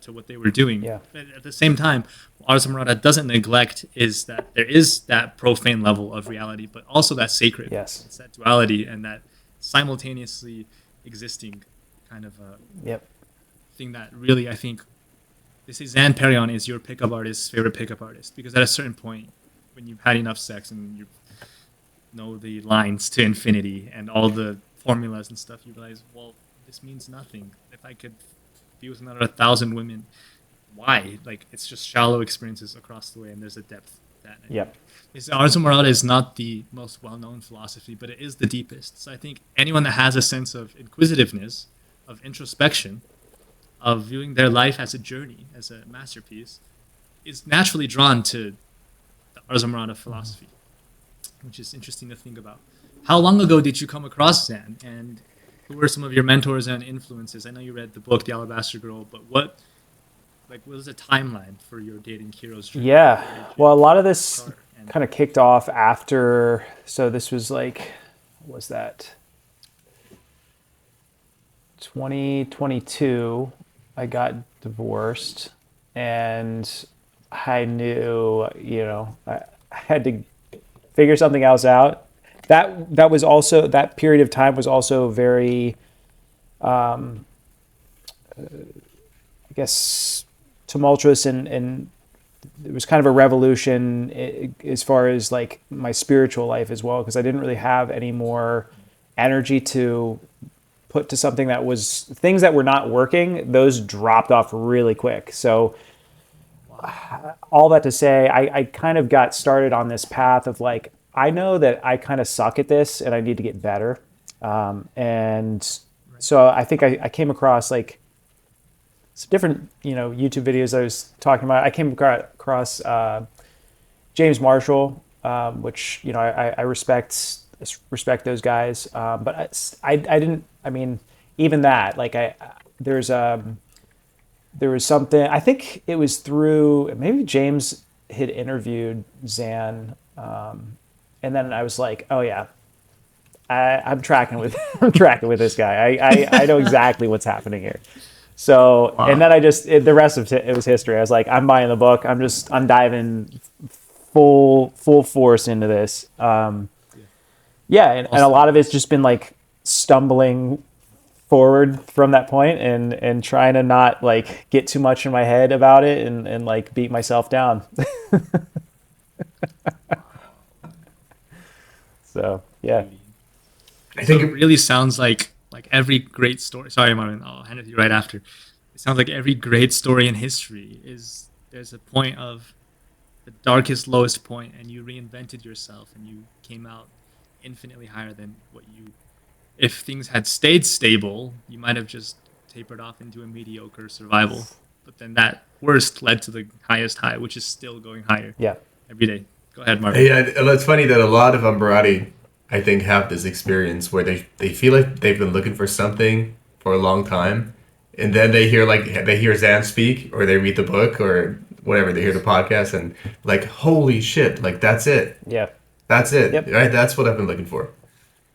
to what they were doing. Yeah. But at the same time, what Ars Amorata doesn't neglect is that there is that profane level of reality, but also that sacred. Yes. It's that duality and that simultaneously existing kind of thing that really, I think, they say Zan Perion is your pickup artist's favorite pickup artist, because at a certain point, when you've had enough sex and you know the lines to infinity and all the formulas and stuff, you realize, well, this means nothing. If I could be with another 1,000 women, why? Like, it's just shallow experiences across the way, and there's a depth that. Yep. Ars Amorata is not the most well-known philosophy, but it is the deepest. So I think anyone that has a sense of inquisitiveness, of introspection, of viewing their life as a journey, as a masterpiece, is naturally drawn to the Ars Amorata philosophy, which is interesting to think about. How long ago did you come across Zan, and who were some of your mentors and influences? I know you read the book The Alabaster Girl, but what was the timeline for your dating heroes journey? Yeah, well, a lot of this kind of kicked off after, so this was like, what was that? 2022, I got divorced, and I knew, I had to figure something else out. that was also, that period of time was also very, I guess, tumultuous, and it was kind of a revolution as far as like my spiritual life as well, because I didn't really have any more energy to put to something that was, things that were not working, those dropped off really quick. So all that to say, I kind of got started on this path of like, I know that I kind of suck at this and I need to get better. And so I think I came across like some different, YouTube videos I was talking about. I came across James Marshall, which, I respect those guys. But I didn't, I mean, even that, like there was something, I think it was through, maybe James had interviewed Zan. And then I was like, oh yeah, I'm tracking with, I'm tracking with this guy. I know exactly what's happening here. So, wow. And then the rest of it was history. I was like, I'm buying the book. I'm diving full force into this. And a lot of it's just been like stumbling forward from that point and trying to not like get too much in my head about it and like beat myself down. So, yeah. I think it really sounds like every great story. Sorry, Marvin, I'll hand it to you right after. It sounds like every great story in history there's a point of the darkest, lowest point, and you reinvented yourself and you came out infinitely higher than what you. If things had stayed stable, you might have just tapered off into a mediocre survival. But then that worst led to the highest high, which is still going higher. Yeah. Every day. Go ahead, Marvin. Yeah, it's funny that a lot of Amorati, I think, have this experience where they feel like they've been looking for something for a long time, and then they hear Zan speak, or they read the book, or whatever, they hear the podcast, and like, holy shit, like that's it. Yeah. That's it. Yep. Right? That's what I've been looking for.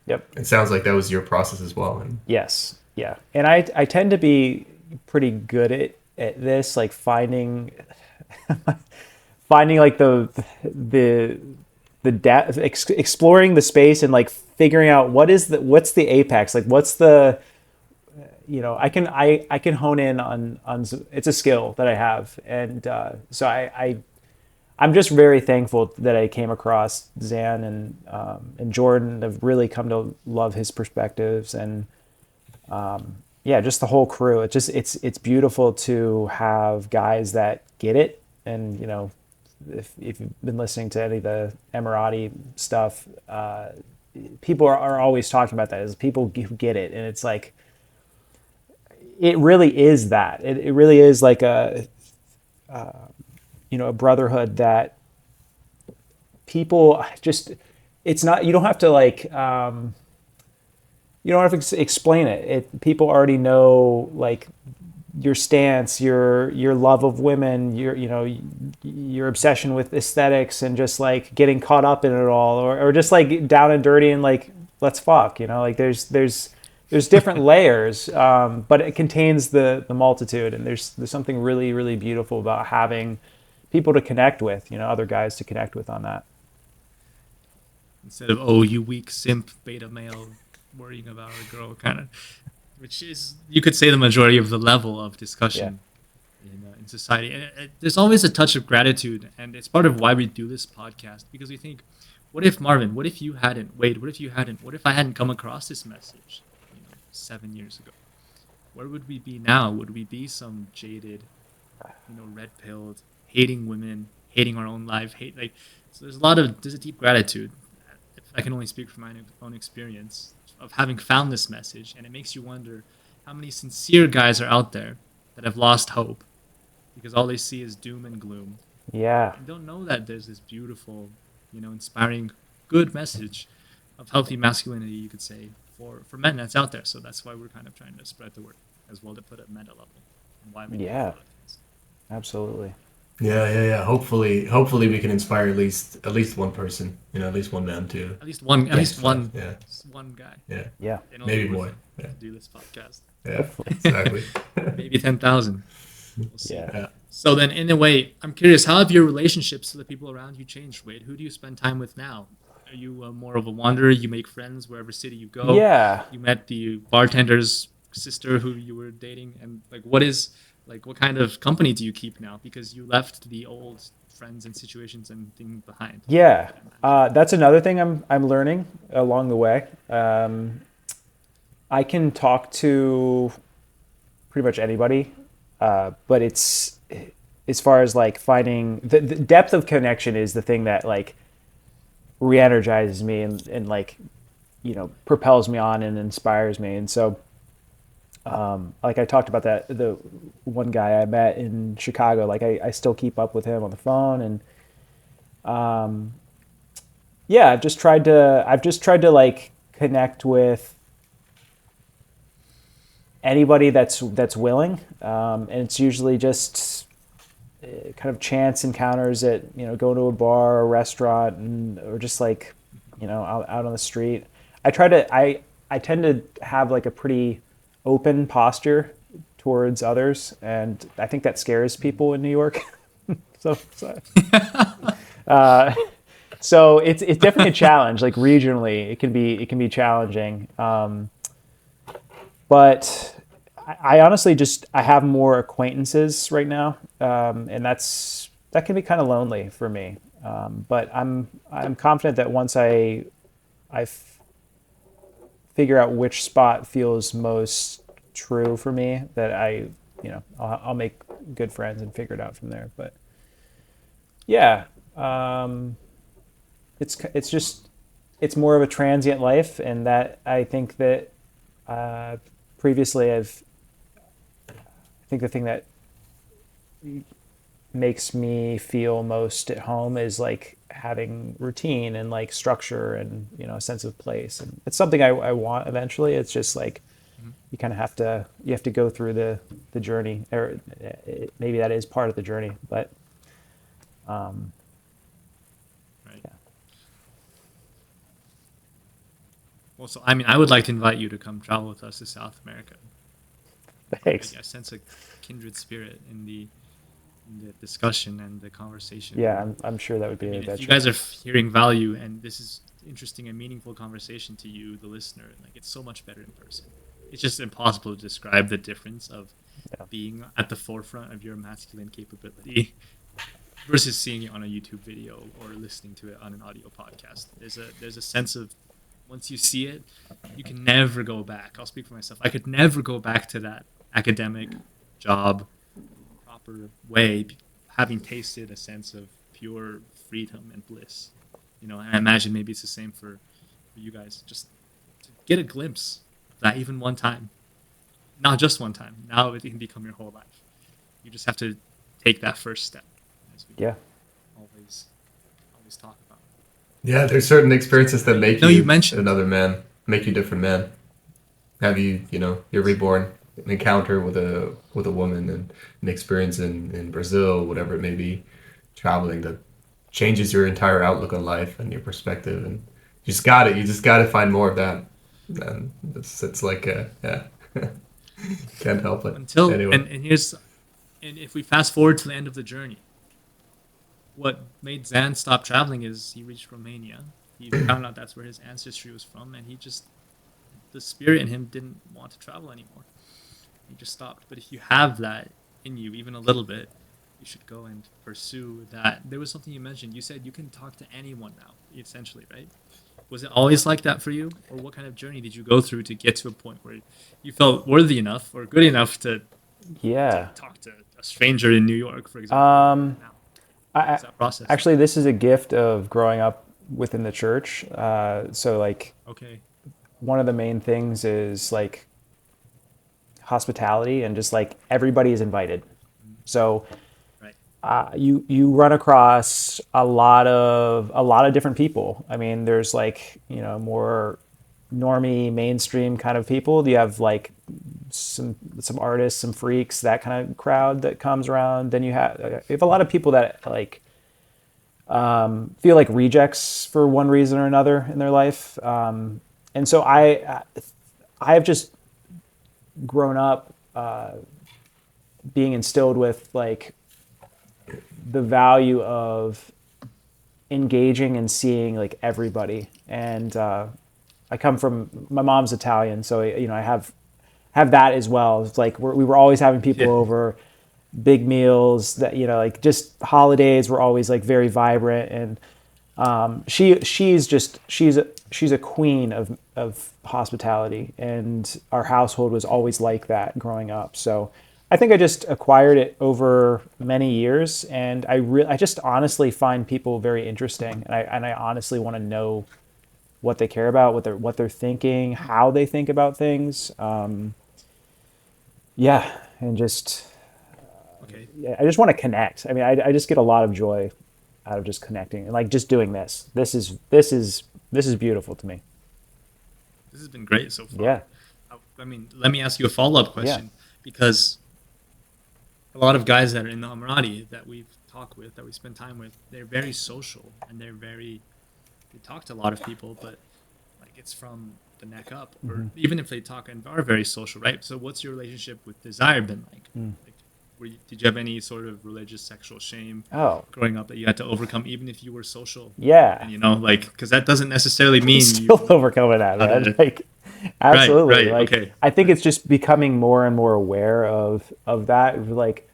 Yep. It sounds like that was your process as well. Yes. Yeah. And I tend to be pretty good at this, like finding like exploring the space and like figuring out what's the apex, like what's the, I can hone in on it's a skill that I have. And so I'm just very thankful that I came across Zan and Jordan. Have really come to love his perspectives, and just the whole crew. It's beautiful to have guys that get it. And if you've been listening to any of the Amorati stuff, people are always talking about that, is people who get it. And it's like, it really is that. It really is like a brotherhood that people just, it's not, you don't have to like, you don't have to explain it. People already know like your stance, your love of women, your obsession with aesthetics, and just like getting caught up in it all, or just like down and dirty and like, let's fuck, like there's different layers, but it contains the multitude, and there's something really, really beautiful about having people to connect with, other guys to connect with on that. Instead of, oh, you weak simp beta male worrying about a girl, kind of, which is, you could say, the majority of the level of discussion in society. And there's always a touch of gratitude, and it's part of why we do this podcast, because we think, what if, Marvin, what if you hadn't, Wade, what if I hadn't come across this message 7 years ago? Where would we be now? Would we be some jaded, red-pilled, hating women, hating our own life, so there's a deep gratitude. I can only speak from my own experience of having found this message, and it makes you wonder how many sincere guys are out there that have lost hope because all they see is doom and gloom. Yeah. And don't know that there's this beautiful, inspiring, good message of healthy masculinity, you could say, for men that's out there. So that's why we're kind of trying to spread the word as well, to put it at meta level, and why we do a lot of things. Absolutely. Yeah. Hopefully we can inspire at least one person, at least one man too. At least one guy. Yeah. Maybe more. To do this podcast. Yeah, exactly. Maybe 10,000. We'll see. Yeah. So then, in a way, I'm curious, how have your relationships to the people around you changed, Wade? Who do you spend time with now? Are you more of a wanderer? You make friends wherever city you go. Yeah. You met the bartender's sister who you were dating, and like, what kind of company do you keep now? Because you left the old friends and situations and things behind. Yeah. I imagine. That's another thing I'm learning along the way. I can talk to pretty much anybody, but it's as far as like finding the depth of connection is the thing that like re-energizes me and like propels me on and inspires me. And so like I talked about that the one guy I met in Chicago, like I still keep up with him on the phone. And yeah, I've just tried to like connect with anybody that's willing, and it's usually just kind of chance encounters at going to a bar or a restaurant, or just like out on the street. I tend to have like a pretty open posture towards others, and I think that scares people in New York. So so it's definitely a challenge. Like regionally, it can be challenging. But I honestly just I have more acquaintances right now, and that can be kind of lonely for me. But I'm confident that once I figure out which spot feels most true for me, that I'll make good friends and figure it out from there. But yeah, it's just it's more of a transient life, and that I think that uh, previously I think the thing that makes me feel most at home is like having routine and like structure and a sense of place, and it's something I want eventually. It's just like Mhm. you have to go through the journey, or maybe that is part of the journey. But Right. yeah. Well, so I mean, I would like to invite you to come travel with us to South America. Thanks. I sense a kindred spirit in the discussion and the conversation. Yeah, And I'm sure that would I be an mean, if you adventure. guys are hearing value and this is interesting and meaningful conversation to you, the listener, like it's so much better in person. It's just impossible to describe the difference of Yeah. being at the forefront of your masculine capability versus seeing it on a YouTube video or listening to it on an audio podcast. There's a sense of once you see it, you can never go back. I'll speak for myself. I could never go back to that academic job proper way, having tasted a sense of pure freedom and bliss. And I imagine maybe it's the same for you guys. Just to get a glimpse of that even one time, not just one time. Now it can become your whole life. You just have to take that first step, as we Yeah. always always talk about. Yeah, there's certain So experiences that I make know you you mentioned. another man, make you a different man. Have you, you're reborn, an encounter with a woman and an experience in Brazil, whatever it may be, traveling that changes your entire outlook on life and your perspective, and you just got to find more of that. And it's like yeah, can't help it. Until Anyway, and if we fast forward to the end of the journey, what made Zan stop traveling is he reached Romania. He found out that's where his ancestry was from, and the spirit in him didn't want to travel anymore. He just stopped. But if you have that in you, even a little bit, you should go and pursue that. There was something you mentioned. You said you can talk to anyone now, essentially, right? Was it always like that for you, or what kind of journey did you go through to get to a point where you felt worthy enough or good enough to Yeah. talk to a stranger in New York, for example, where you're Um, at now? What I was that process like? actually this is a gift of growing up within the church. So like Okay. one of the main things is like hospitality, and just like everybody is invited. Mm. So Right. you run across a lot of different people. I mean, there's like more normie mainstream kind of people. You have like some artists, some freaks, that kind of crowd that comes around. Then you have a lot of people that like feel like rejects for one reason or another in their life. And so I have just grown up being instilled with like the value of engaging and seeing like everybody. And I come from, my mom's Italian, so I have that as well. It's like we were always having people Yeah. over, big meals, that like just holidays were always like very vibrant. And she's a queen of hospitality, and our household was always like that growing up. So I think I just acquired it over many years, and I just honestly find people very interesting, and I honestly want to know what they care about, what they're thinking, how they think about things. Yeah, and just Okay. yeah, I just want to connect. I mean, I just get a lot of joy out of just connecting and like just doing this. This is beautiful to me. This has been great so Yeah, far. I mean, let me ask you a follow up yeah, question, because a lot of guys that are in the Amorati that we've talked with, that we spend time with, they're very social, and they talk to a lot of people, but like it's from the neck up, or even if they talk and are very social, right? So what's your relationship with desire been like? Like, did you have any sort of religious sexual shame oh growing up that you had to overcome, even if you were social? yeah. And like, because that doesn't necessarily mean you Still overcoming that, how man. to. Like, Right, absolutely. right, Like, okay. I think it's just becoming more and more aware of that. Like,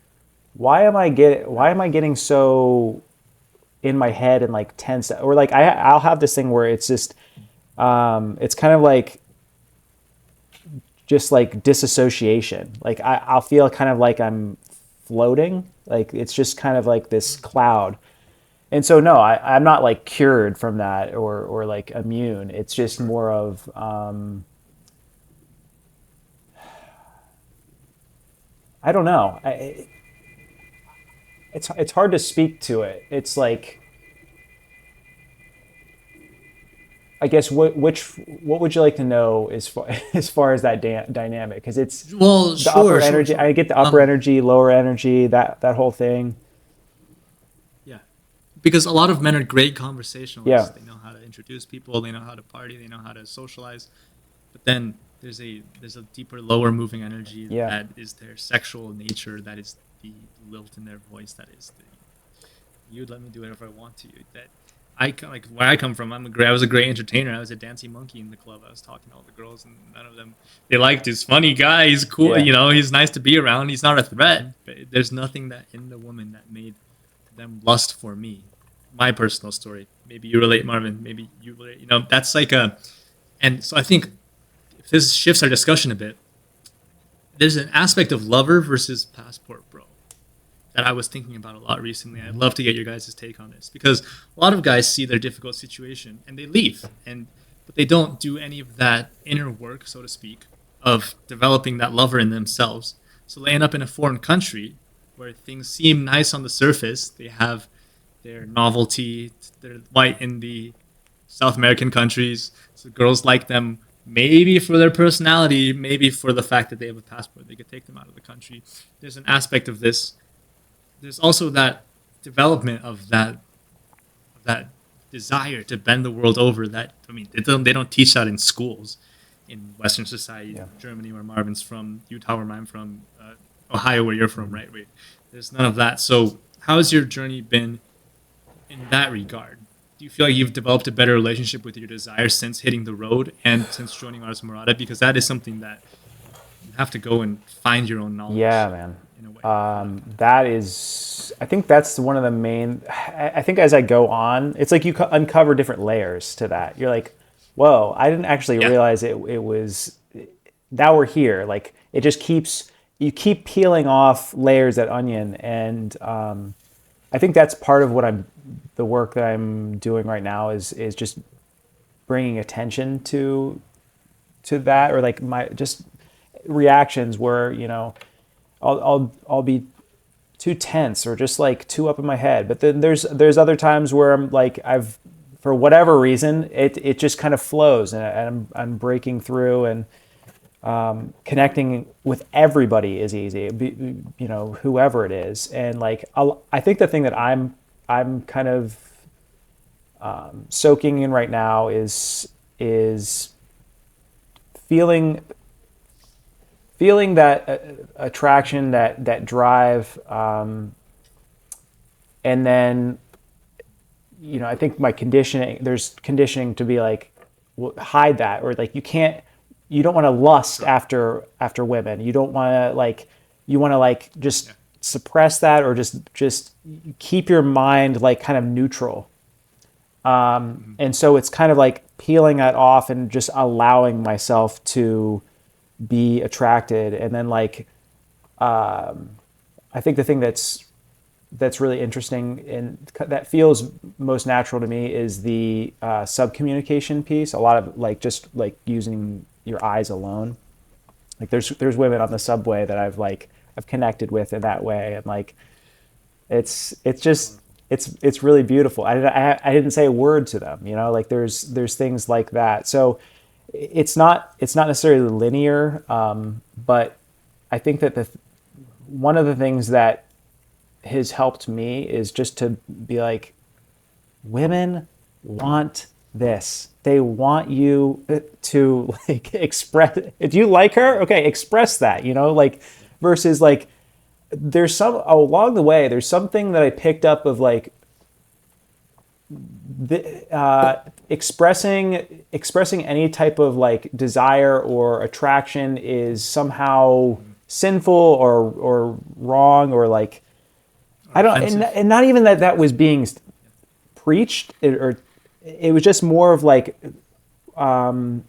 why am I getting so in my head and like tense? Or like I'll have this thing where it's just it's kind of like just like disassociation. Like I'll feel kind of like I'm floating. Like it's just kind of like this cloud. And so no, I'm not like cured from that or like immune. It's just more of I don't know. It's hard to speak to it. It's like I guess what would you like to know as far as far as that dynamic? Because it's Well, the upper sure, sure, energy. sure. I get the upper energy, lower energy, that whole thing. Yeah, because a lot of men are great Yeah, conversationalists. They know how to introduce people. They know how to party. They know how to socialize. But then there's a deeper, lower moving energy yeah, that is their sexual nature. That is the lilt in their voice. That is the you'd let me do whatever I want to you. That like where I come from. I was a great entertainer. I was a dancing monkey in the club. I was talking to all the girls, and none of them they liked. This funny guy. He's cool. yeah. He's nice to be around. He's not a threat. But there's nothing that in the woman that made them lust for me. My personal story. Maybe you relate, Marvin. Maybe you relate. That's like a. And so I think if this shifts our discussion a bit, there's an aspect of lover versus passport bro that I was thinking about a lot recently. I'd love to get your guys' take on this, because a lot of guys see their difficult situation and they leave, but they don't do any of that inner work, so to speak, of developing that lover in themselves. So they end up in a foreign country where things seem nice on the surface. They have their novelty, they're white in the South American countries, so girls like them maybe for their personality, maybe for the fact that they have a passport. They could take them out of the country. There's an aspect of this. There's also that development of that desire to bend the world over. That I mean, they don't teach that in schools in Western society. Yeah. Germany, where Marvin's from, Utah, where I'm from, Ohio, where you're from, right? There's none of that. So, how has your journey been in that regard? Do you feel like you've developed a better relationship with your desire since hitting the road and since joining Ars Morata? Because that is something that you have to go and find your own knowledge Yeah, man. in a way. That is, I think that's one of the main. I think as I go on, it's like you uncover different layers to that. You're like, whoa, I didn't actually Yeah. realize it was. Now we're here. Like it just keeps you keep peeling off layers at onion, and I think that's part of the work that I'm doing right now is just bringing attention to that, or like my just reactions where I'll be too tense or just like too up in my head. But then there's other times where I'm like for whatever reason it just kind of flows, and I'm breaking through, and connecting with everybody is easy. Whoever it is, and like I think the thing that I'm kind of soaking in right now is feeling that attraction, that drive, and then I think there's conditioning to be like, hide that, or like you don't want to lust after women. You don't want to like, you want to like just suppress that, or just keep your mind like kind of neutral. And so it's kind of like peeling that off and just allowing myself to be attracted. And then like, I think the thing that's really interesting and that feels most natural to me is the subcommunication piece. A lot of like just like using your eyes alone. Like there's women on the subway that I've connected with in that way, and like it's really beautiful. I didn't say a word to them, like there's things like that. So it's not necessarily linear, but I think that one of the things that has helped me is just to be like, women want this. They want you to like express. If you like her, okay, express that. Like versus like there's some along the way. There's something that I picked up of like expressing any type of like desire or attraction is somehow sinful or wrong, or like I don't, and not even that was being preached, or it was just more of like by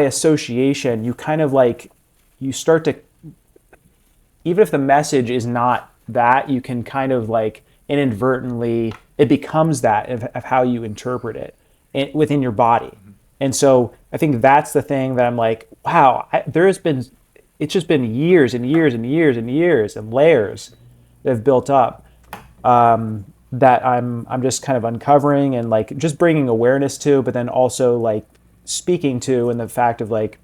association, you kind of like you start to, even if the message is not that, you can kind of like inadvertently it becomes that of how you interpret it within your body. And so I think that's the thing that I'm like, wow, it's just been years and years and years and years and layers that have built up, that I'm just kind of uncovering and like just bringing awareness to, but then also like speaking to, and the fact of like,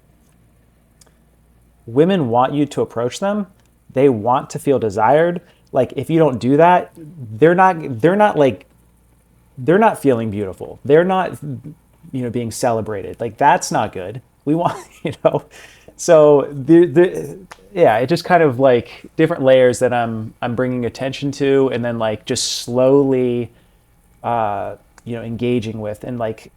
women want you to approach them. They want to feel desired. Like if you don't do that, they're not feeling beautiful. They're not, being celebrated. Like that's not good. We want, so it just kind of like different layers that I'm bringing attention to, and then like just slowly, engaging with, and like,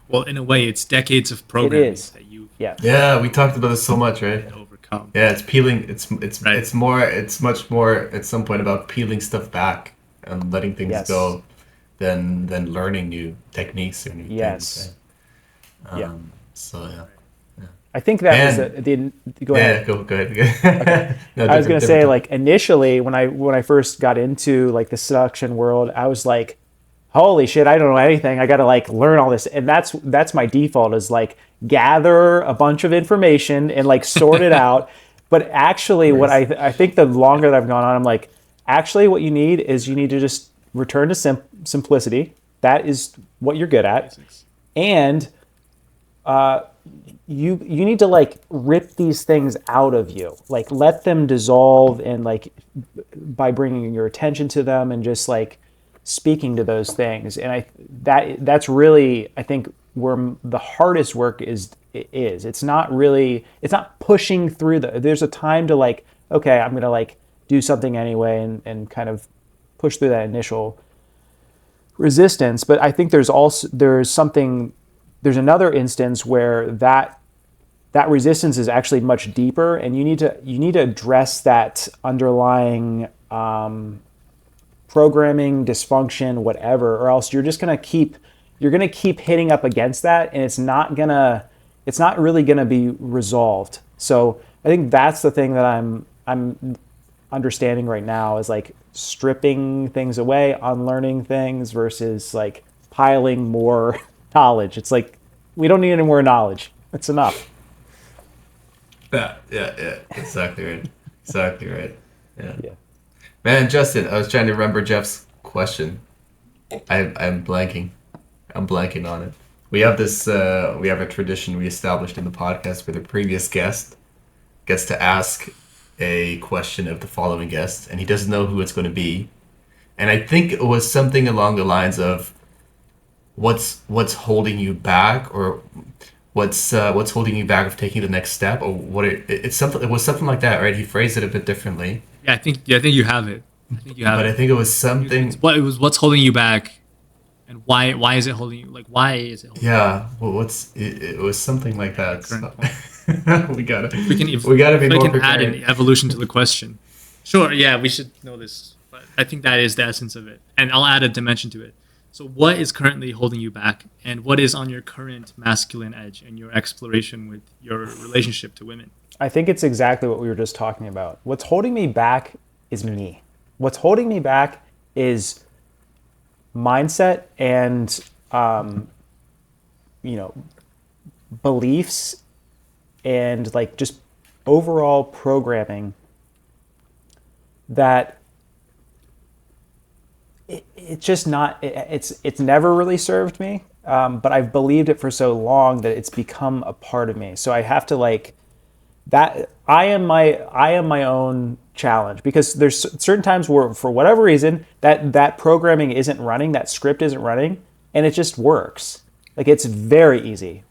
well, in a way, it's decades of programming that you yeah, we talked about this so much, right? overcome. Yeah, it's peeling. It's Right. it's more. It's much more at some point about peeling stuff back and letting things Yes. go, than learning new techniques or new Yes. things. Yeah. So yeah. I think that And- was go ahead. Yeah, go ahead. No, I was gonna different say, topic. like initially when I first got into like the seduction world, I was like, holy shit, I don't know anything. I gotta like learn all this, and that's my default, is like gather a bunch of information and like sort it out. But actually, what I think the longer that I've gone on, I'm like, actually, what you need to just return to simplicity. That is what you're good at, and you need to like rip these things out of you, like let them dissolve, and like by bringing your attention to them and just like speaking to those things. And that's really, I think, where the hardest work is. It's not pushing through there's a time to like, okay, I'm gonna like do something anyway, and kind of push through that initial resistance. But I think there's another instance where that resistance is actually much deeper, and you need to address that underlying programming, dysfunction, whatever, or else you're gonna keep hitting up against that, and it's not really gonna be resolved. So I think that's the thing that I'm understanding right now, is like stripping things away, unlearning things, versus like piling more knowledge. It's like, we don't need any more knowledge. It's enough. Yeah. Exactly right. Exactly right. Yeah. Yeah. Man, Justin, I was trying to remember Jeff's question. I'm blanking. I'm blanking on it. We have a tradition we established in the podcast where the previous guest gets to ask a question of the following guest, and he doesn't know who it's going to be. And I think it was something along the lines of, what's holding you back, or what's holding you back of taking the next step, or it was something like that, right? He phrased it a bit differently. Yeah, I think you have it. I think you have but I it. think it was something. What's holding you back, and why is it holding you? Like, why is it holding you back Yeah, well, it was something like at the that. current So point? we gotta If we can we gotta be if I more can add an prepared. evolution to the question, sure, yeah, we should know this, but I think that is the essence of it, and I'll add a dimension to it. So, what is currently holding you back, and what is on your current masculine edge in your exploration with your relationship to women? I think it's exactly what we were just talking about. What's holding me back is Okay. me. What's holding me back is mindset and you know beliefs and like just overall programming that it's just not it's never really served me, but I've believed it for so long that it's become a part of me, so I have to like that I am my own challenge because there's certain times where for whatever reason that programming isn't running, that script isn't running, and it just works. Like it's very easy.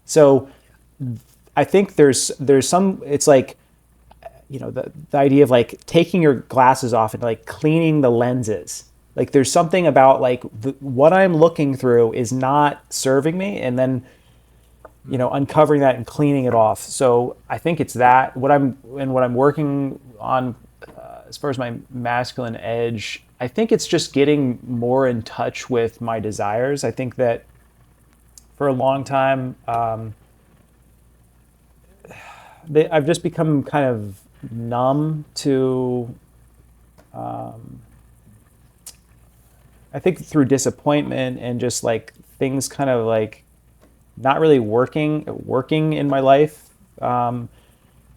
So I think there's some it's like the idea of like taking your glasses off and like cleaning the lenses. Like there's something about like what I'm looking through is not serving me, and then uncovering that and cleaning it off. So I think it's that what I'm working on as far as my masculine edge. I think it's just getting more in touch with my desires. I think that for a long time, I've just become kind of numb to. I think through disappointment and just like things kind of like not really working in my life.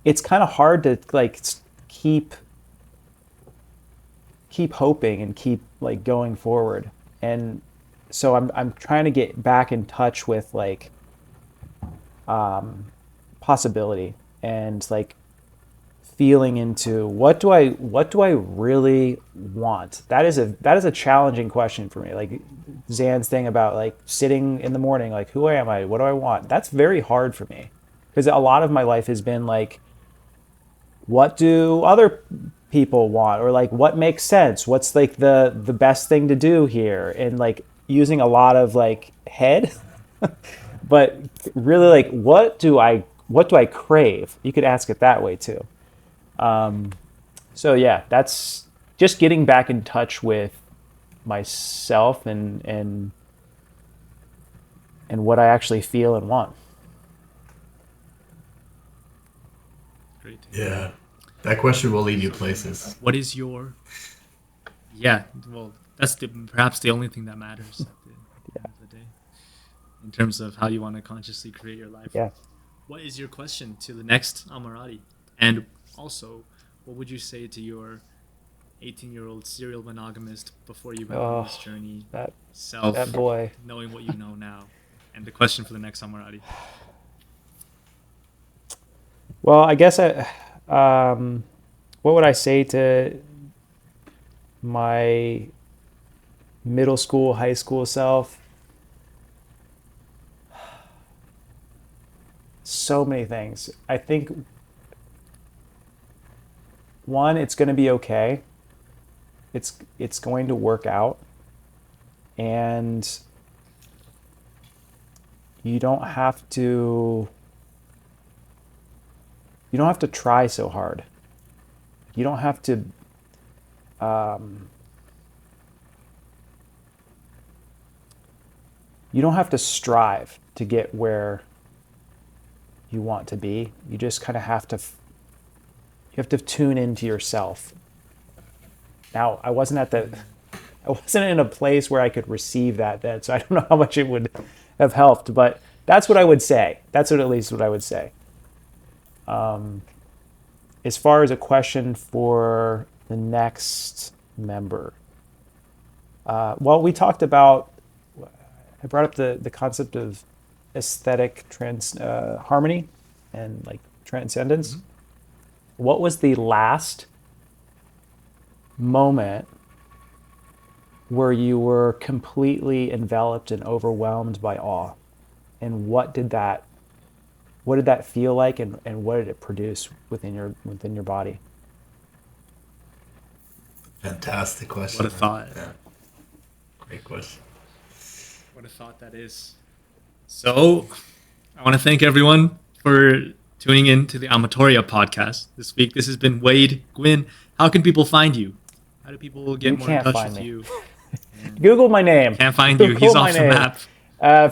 It's kind of hard to like keep keep hoping and keep like going forward. And so I'm trying to get back in touch with like possibility and like feeling into what do I really want. That is a challenging question for me. Like Zan's thing about like sitting in the morning, like who am I? What do I want? That's very hard for me because a lot of my life has been like what do other people want, or like what makes sense, what's like the best thing to do here, and like using a lot of like head but really like what do I crave. You could ask it that way too. So yeah, that's just getting back in touch with myself and what I actually feel and want. Great to hear. Yeah, that question will lead you So then, places. what is your yeah? Well, that's perhaps the only thing that matters at the end of the day in terms of how you want to consciously create your life. Yeah. What is your question to the next Amorati? And also, what would you say to your 18-year-old serial monogamist before you went on this Oh, journey, that that self, boy. knowing what you know now? And the question for the next Amorati. Well, I guess what would I say to my middle school, high school self? So many things. I think one, it's going to be okay. It's going to work out, and you don't have to you don't have to try so hard. You don't have to you don't have to strive to get where you want to be. You just kind of you have to tune into yourself. Now, I wasn't in a place where I could receive that then, so I don't know how much it would have helped, but that's what I would say. That's at least what I would say. As far as a question for the next member, well, we talked about. I brought up the concept of aesthetic harmony and like transcendence. Mm-hmm. What was the last moment where you were completely enveloped and overwhelmed by awe? And what did that feel like, and what did it produce within your body? Fantastic question. What a thought. Yeah. Great question. What a thought that is. So, I want to thank everyone for tuning in to the Amatoria podcast this week. This has been Wade. Gwin, how can people find you? How do people get You more in can't touch find with me. you? Google my name. Can't find you. Google He's my off the name. map.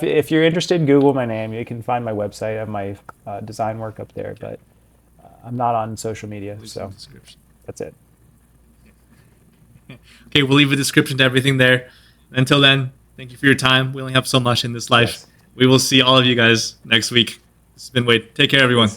If you're interested, Google my name. You can find my website. I have my design work up there, but I'm not on social media, Leave some so description. that's it. Okay, we'll leave a description to everything there. Until then, thank you for your time. We only have so much in this life. Yes. We will see all of you guys next week. This has been Wade. Take care, everyone.